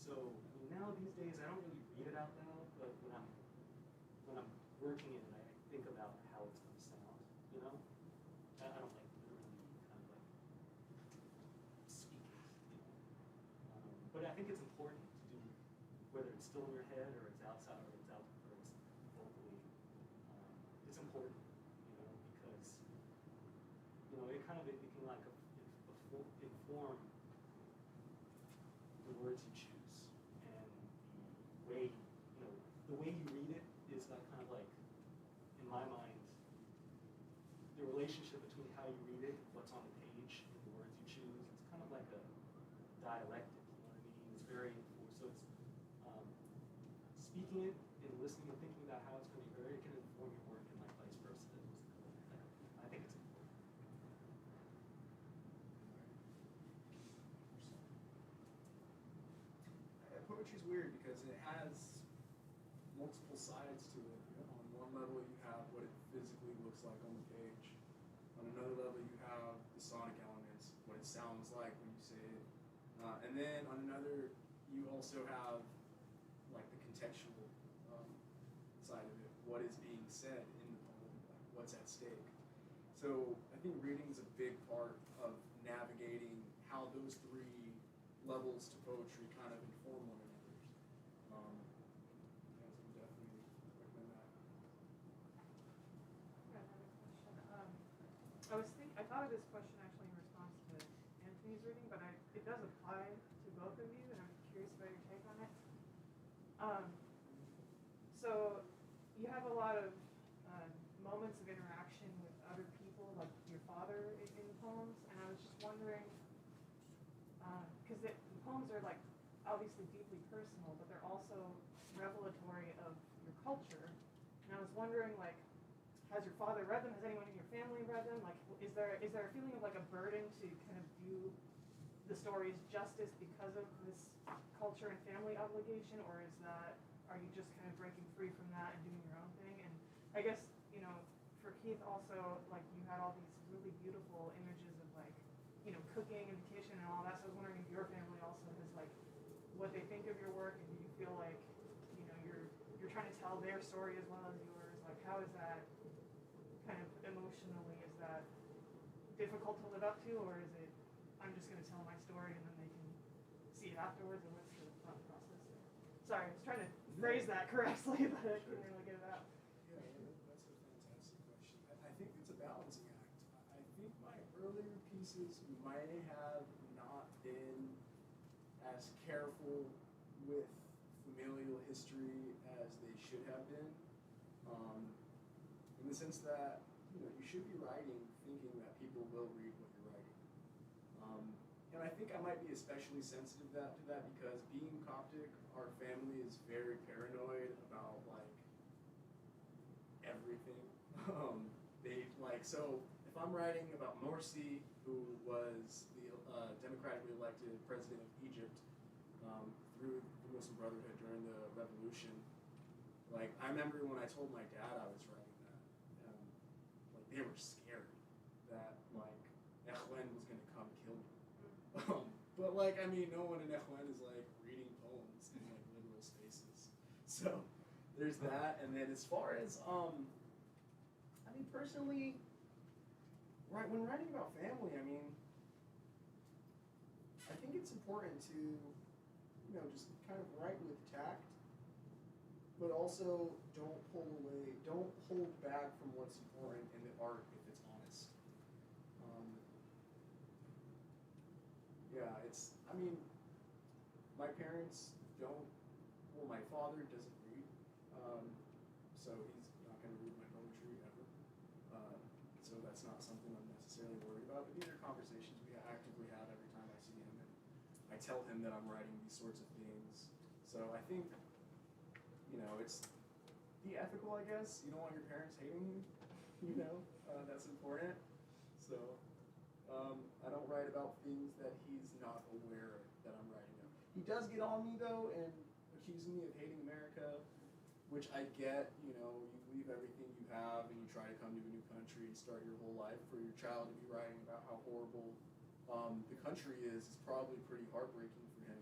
[SPEAKER 3] So I mean, now these days I don't really read it out loud, but when I'm working in it, I think about how it's going to sound, you know. I don't like literally kind of like speak it, you know. But I think it's important to do, whether it's still in your head or it's outside or it's out or it's vocally. It's important, you know, because you know it can like inform the words you choose, and the way the way you read it is like kind of like, in my mind, the relationship between how you read it, what's on the page, and the words you choose. It's kind of like a dialectic, you know what I mean? It's very important. So it's speaking it and listening and thinking about how it's going to be heard. It can inform your work and like vice versa. I think it's important.
[SPEAKER 2] Poetry's weird because it has multiple sides to it. You know, on one level, you have what it physically looks like on the page. On another level, you have the sonic elements, what it sounds like when you say it. And then on another, you also have like the contextual side of it, what is being said in the poem, like what's at stake. So I think reading is a big part of navigating how those three levels to poetry kind of inform one another. Yeah, so definitely recommend that.
[SPEAKER 4] Yeah, another question. I thought of this question actually in response to Antony's reading, but it does apply to both of you, and I'm curious about your take on it. So you have a lot of moments of interaction with other people, like your father in the poems, and I was just wondering, because the poems are like obviously deeply personal, but they're also revelatory of your culture. And I was wondering, like, has your father read them? Has anyone in your family read them? Like, is there a feeling of like a burden to kind of do the stories justice because of this culture and family obligation, or are you just kind of breaking free from that and doing your own thing? And I guess, you know, for Keith also, like, you had all these really beautiful images of, like, you know, cooking in the kitchen and all that. So I was wondering if your family also has, like, what they think of your work, and do you feel like, you know, you're trying to tell their story as well as yours? Like, how is that kind of emotionally, is that difficult to live up to, or is it, I'm just going to tell my story and then they can see it afterwards, and what's the thought process there? Sorry, I was trying to phrase that correctly, but I couldn't really get it out.
[SPEAKER 2] Yeah, that's a fantastic question. I think it's a balancing act. I think my earlier pieces might have not been as careful with familial history as they should have been. In the sense that, you know, you should be writing thinking that people will read what you're writing. And I think I might be especially sensitive to that because being Coptic, our family is very paranoid about, like, everything. So if I'm writing about Morsi, who was the democratically elected president of Egypt through the Muslim Brotherhood during the revolution, like, I remember when I told my dad I was writing that, like, they were scared that, like, Echwen was going to come kill me. But, like, I mean, no one in Echwen is, like, reading poems in, like, literal spaces. So there's that. And then as far as, I mean, personally, when writing about family, I mean, I think it's important to, you know, just kind of write with tact, but also don't hold back from what's important in the art if it's honest. Yeah, I mean, my parents don't, well, my father doesn't read, so he's not going to read my poetry ever. So that's not something I'm necessarily worried about, but these are conversations we actively have every time I see him, and I tell him that I'm writing these sorts of things. So I think, you know, it's be ethical, I guess. You don't want your parents hating you, you know, that's important. So I don't write about things that he's not aware that I'm writing of. He does get on me, though, and accusing me of hating America, which I get. You know, you leave everything you have and you try to come to a new country and start your whole life. For your child to be writing about how horrible the country is probably pretty heartbreaking for him.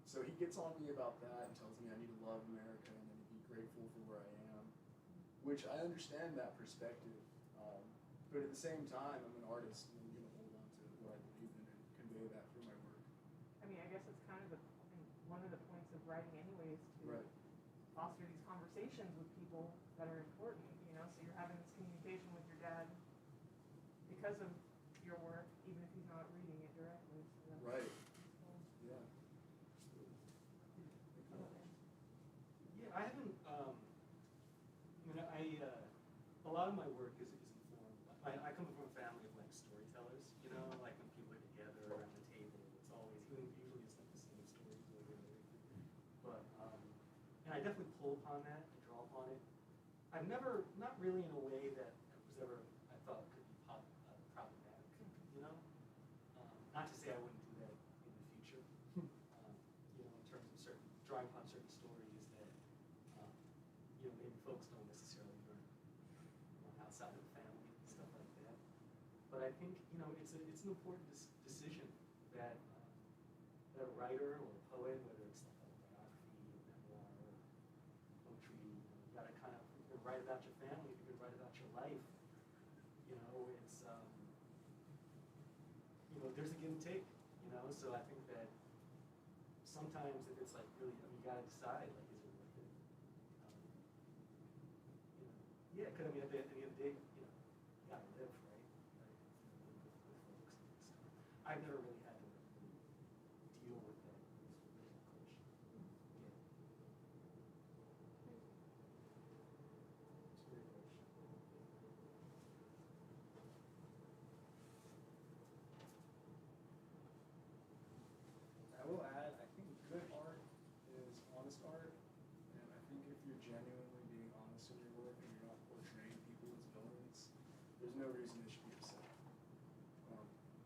[SPEAKER 2] So he gets on me about that and tells me I need to love America and then to be grateful for where I am, which I understand that perspective. But at the same time, I'm an artist and I'm going to hold on to what I believe in and convey that through my work.
[SPEAKER 4] I mean, I guess it's kind of one of the points of writing anyways, to foster these conversations with people that are important, you know, so you're having this communication with your dad because of your work, even if he's not reading it directly. So that's
[SPEAKER 2] Right.
[SPEAKER 4] cool.
[SPEAKER 2] Yeah.
[SPEAKER 3] Yeah, I haven't, a lot of my work is informed. I come from a family of, like, storytellers, you know, like when people are together around the table, it's always, usually it's like the same stories over and over. But, and I definitely pull upon that and draw upon it. I've never, not really in a way that was ever, I thought could be problematic, you know? Not to say I wouldn't do that in the future, you know, in terms of drawing upon certain stories that, you know, maybe folks don't necessarily learn, you know, outside of the family and stuff like that. But I think, you know, it's an important decision that a writer or a poet, whether it's like a biography, or memoir, or poetry, you gotta kind of, if you're gonna write about your family, if you're gonna write about your life, you know, it's, you know, there's a give and take, you know, so I think that sometimes if it's like really, I mean, you gotta decide, like, is it worth it? You know, yeah, because I mean, at the end of the day, you know, you gotta live, right? Like, you know, with folks and stuff. I've never really had to really deal with that. It's a real question. Yeah. It's a great question.
[SPEAKER 2] there's no reason they should be upset.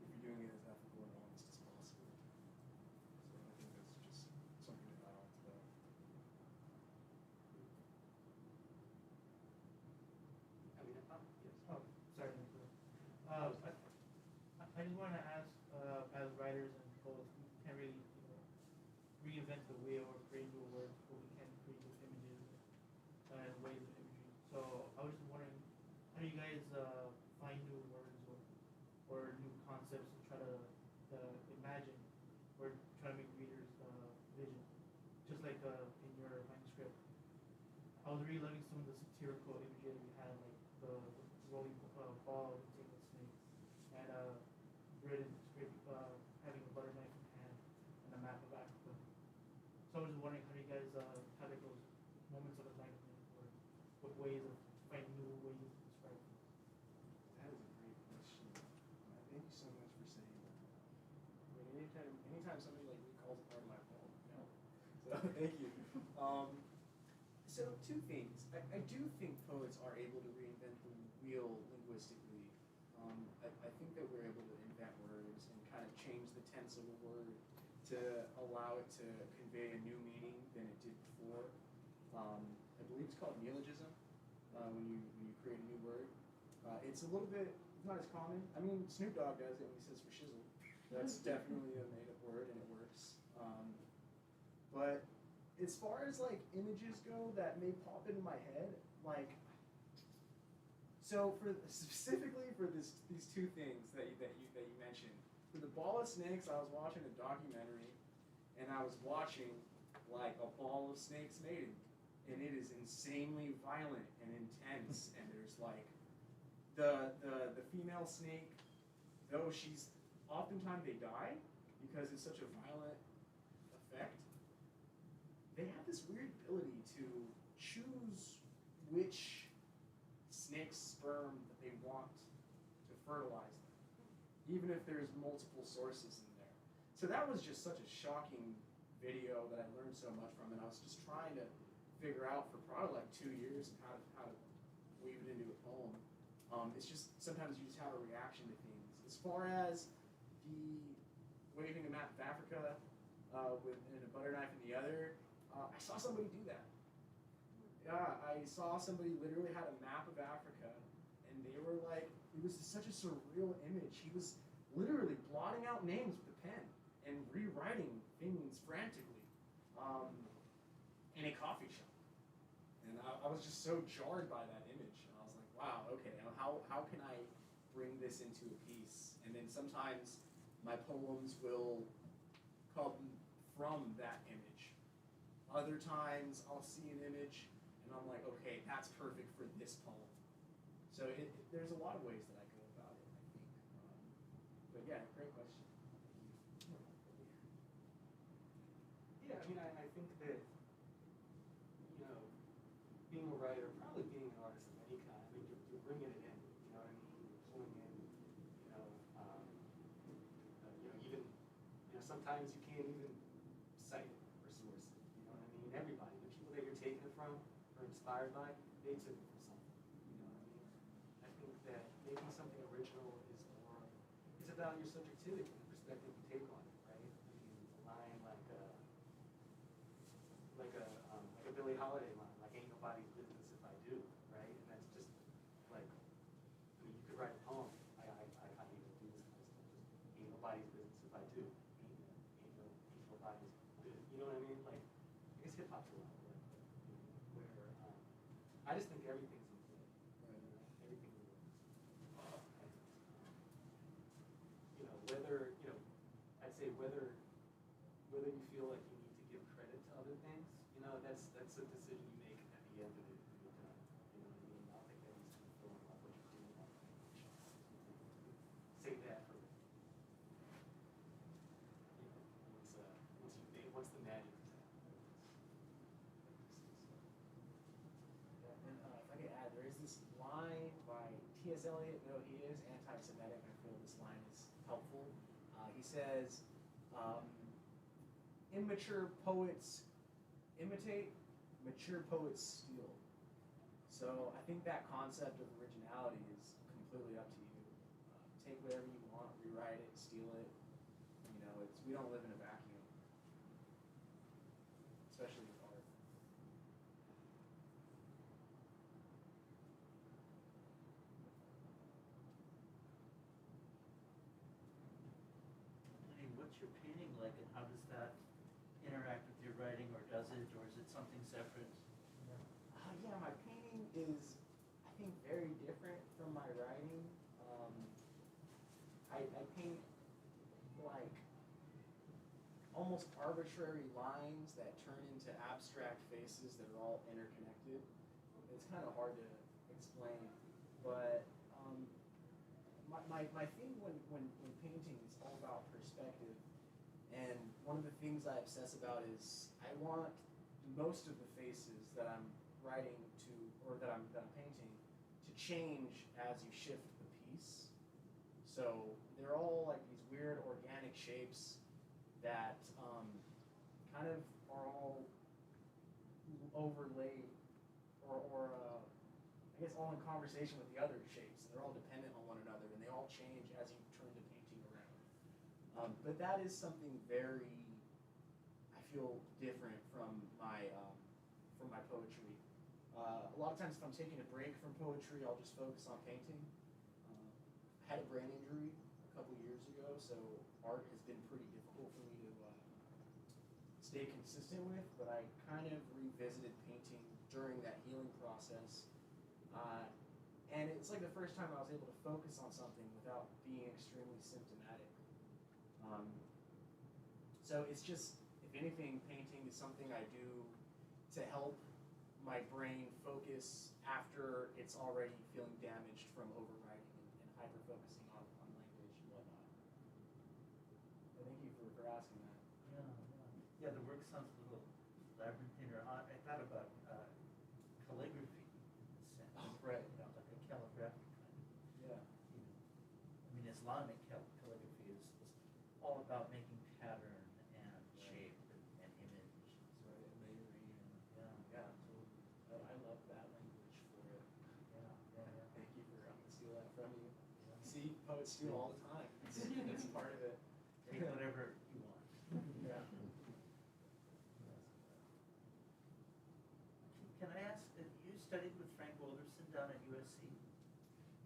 [SPEAKER 2] If you're doing it as ethical and honest as possible. So I think that's just something to add on to that.
[SPEAKER 3] I mean, yes.
[SPEAKER 8] Oh, sorry. I just want to ask, as writers and poets, we can't really, reinvent the wheel or create new words, but we can create new images and ways of imagery. So I was just wondering, how do you guys find new words or new concepts to try to imagine or try to make readers vision? Just like in your manuscript, I was really loving some of the satirical imagery that you had, like the rolling ball and tangled snakes, and written script having a butter knife in hand and a map of Africa. So I was just wondering, how do you guys have like those moments of enlightenment, or what ways of finding new ways to describe things?
[SPEAKER 2] That is a great question. Thank you so much for saying that. I mean, anytime somebody like me calls a part of my fault, So thank you. So two things. I do think poets are able to reinvent the wheel linguistically. I think that we're able to invent words and kind of change the tense of a word to allow it to convey a new meaning than it did before. I believe it's called neologism when you create a new word. It's a little bit not as common. I mean, Snoop Dogg does it when he says for shizzle. That's definitely a made-up word and it works. But as far as like images go that may pop into my head, like, so for specifically for these two things that you mentioned, for the ball of snakes, I was watching a documentary, and I was watching like a ball of snakes mating, and it is insanely violent and intense, and there's like the female snake, though she's oftentimes they die because it's such a violent effect. They have this weird ability to choose which snake's sperm that they want to fertilize them, even if there's multiple sources in there. So that was just such a shocking video that I learned so much from, and I was just trying to figure out for probably like 2 years how to weave it into a poem. It's just sometimes you just have a reaction to things. As far as the waving a map of Africa with and a butter knife in the other, I saw somebody do that. Yeah, I saw somebody literally had a map of Africa, and they were like, it was such a surreal image. He was literally blotting out names with a pen and rewriting things frantically in a coffee shop. And I was just so jarred by that image. And I was like, wow, okay, how can I bring this into a piece? And then sometimes my poems will come from that image. Other times I'll see an image and I'm like, okay, that's perfect for this poem. So there's a lot of ways that I go about it, I think. But yeah, great question.
[SPEAKER 3] Yeah, I mean, I think that, being a writer, probably being an artist of any kind, I mean, you're bringing it in, you know what I mean? You're pulling in, even, sometimes you can't even cite it or source it, you know what I mean? Everybody, the people that you're taking it from or inspired by, they took it from something, you know what I mean? I think that making something original is more, it's about your subjectivity and the perspective you take on it, right? I mean, a line like a Billie Holiday line, like "Ain't nobody's business if I do," right? And that's just like, I mean, you could write a poem. I can't even do this kind of stuff. Just ain't nobody's business if I do. Ain't nobody's business. You know what I mean? Like, I guess hip hop's a lot like that, where I just think everything's in play. Right? Everything works. Whether I'd say whether you feel like you need to give credit to other things, that's a decision you make at the end of it. You know what I mean? I don't think that needs to be throwing off what you're doing. Save that for once the magic is happening.
[SPEAKER 2] Yeah, and if I could add, there is this line by T.S. Eliot, though he is anti-Semitic, I feel this line is helpful. He says, immature poets imitate, mature poets steal. So I think that concept of originality is completely up to you. Take whatever you want, rewrite it, steal it. You know, we don't live in a vacuum, especially with art.
[SPEAKER 10] Hey, what's your painting like, and how does that interact with your writing, or does it, or is it something separate?
[SPEAKER 2] Yeah, my painting is, I think, very different from my writing. I paint like almost arbitrary lines that turn into abstract faces that are all interconnected. It's kind of hard to explain, but my thing when painting is all about perspective, and one of the things I obsess about is I want most of the faces that I'm writing to, or that I'm painting, to change as you shift the piece. So they're all like these weird organic shapes that kind of are all overlaid, or I guess all in conversation with the other shapes. They're all dependent on one another, and they all change as you turn the painting around. But that is something very, I feel, different from my poetry. A lot of times if I'm taking a break from poetry, I'll just focus on painting. I had a brain injury a couple years ago, so art has been pretty difficult for me to stay consistent with, but I kind of revisited painting during that healing process. And it's like the first time I was able to focus on something without being extremely symptomatic. So it's just, if anything, painting is something I do to help my brain focus after it's already feeling damaged from overwriting and hyper-focusing on language and whatnot. So thank you for asking that.
[SPEAKER 10] Yeah, the work sounds a little labyrinthine, or odd. I thought about calligraphy in a sense.
[SPEAKER 2] Oh, right.
[SPEAKER 10] You know, like a calligraphic kind of.
[SPEAKER 2] Yeah.
[SPEAKER 10] You know, I mean, Islamic calligraphy is all about making pattern and shape and image.
[SPEAKER 2] Right, and layering.
[SPEAKER 10] Yeah, totally.
[SPEAKER 2] I love that language for it.
[SPEAKER 10] Yeah.
[SPEAKER 2] Thank you for steal that from you.
[SPEAKER 10] Yeah.
[SPEAKER 2] See, poets steal all the time. It's part of it.
[SPEAKER 10] Take whatever you want.
[SPEAKER 2] Yeah.
[SPEAKER 10] Can I ask, you studied with Frank Wilderson down at USC?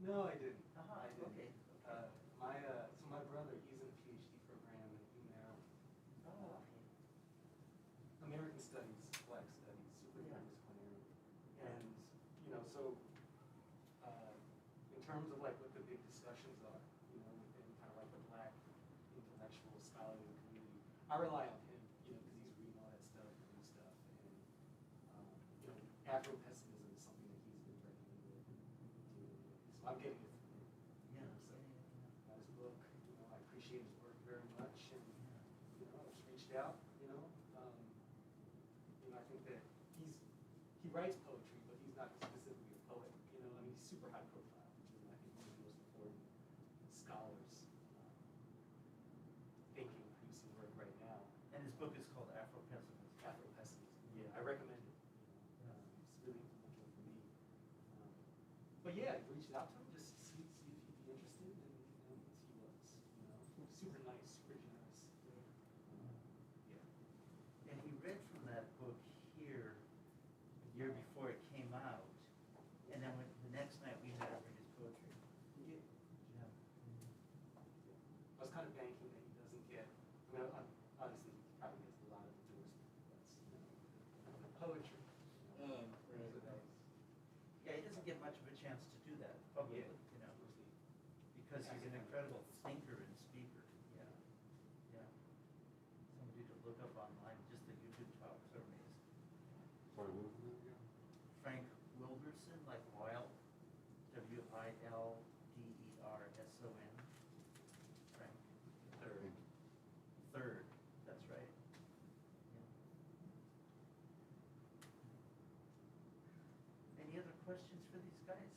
[SPEAKER 3] No, I didn't.
[SPEAKER 10] I didn't. Okay.
[SPEAKER 3] So my brother, he's in a PhD program in Maryland.
[SPEAKER 10] Oh.
[SPEAKER 3] American Studies, Black Studies, super interdisciplinary. And, so in terms of like what the big discussions are, within kind of like the Black intellectual scholarly community, I rely on him, because he's reading all that stuff and stuff. And, Afro-pessimism is something that he's been regularly dealing with. So I'm getting it from him. So got his book, I appreciate his work very much, and I just reached out, I think that he writes poetry, but he's not specifically a poet, he's super high profile, which is I think one of the most important scholars thinking, producing work right now.
[SPEAKER 10] And his book is called Afro-Pessimism.
[SPEAKER 3] Afro-pessimism, yeah, I recommend it. It's really influential for me. But yeah, I reached out to him just to see if he'd be interested, and he was. Super nice, super generous. Yeah.
[SPEAKER 10] And he read from that book here the year before it came out, and then the next night we had him read his poetry.
[SPEAKER 3] Yeah.
[SPEAKER 10] Yeah.
[SPEAKER 3] I was kind of banking that he doesn't get, obviously he probably gets a lot of endorsement, but poetry.
[SPEAKER 2] Right.
[SPEAKER 3] So that was,
[SPEAKER 10] Yeah, he doesn't get much of a chance to do that publicly, because he's an incredible thinker and speaker. Yeah. Somebody to look up online, just the YouTube talks are amazing.
[SPEAKER 7] Sorry, what was it again?
[SPEAKER 10] Frank Wilderson, like Wild, Wilderson. Frank. Third, that's right. Yeah. Any other questions for these guys?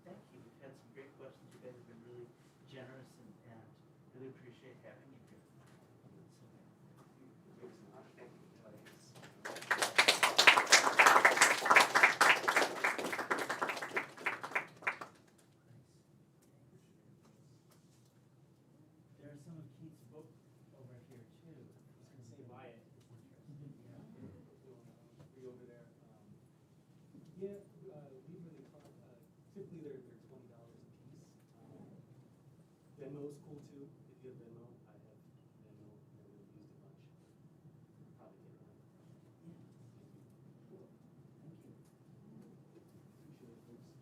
[SPEAKER 10] Thank you. We've had some great questions. You guys have been really generous and really appreciate having you here.
[SPEAKER 3] it was an honor. Thank you for inviting us. typically they're $20 a piece. Venmo is cool too. If you have Venmo, I have Venmo. Never really used it much. Probably get one.
[SPEAKER 1] Thank you.
[SPEAKER 3] Appreciate it, folks.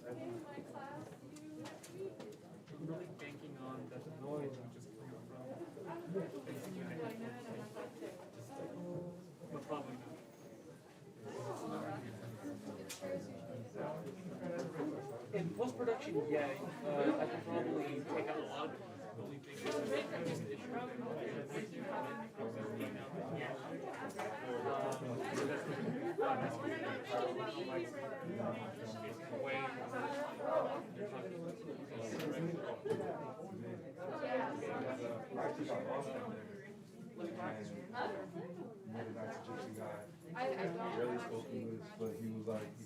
[SPEAKER 6] In my class due next week.
[SPEAKER 9] I'm really banking on that knowledge will just come from basically but probably not. In post-production, yeah, I can probably take out a lot of really big just issues.
[SPEAKER 7] Barely spoke English, but he was like, he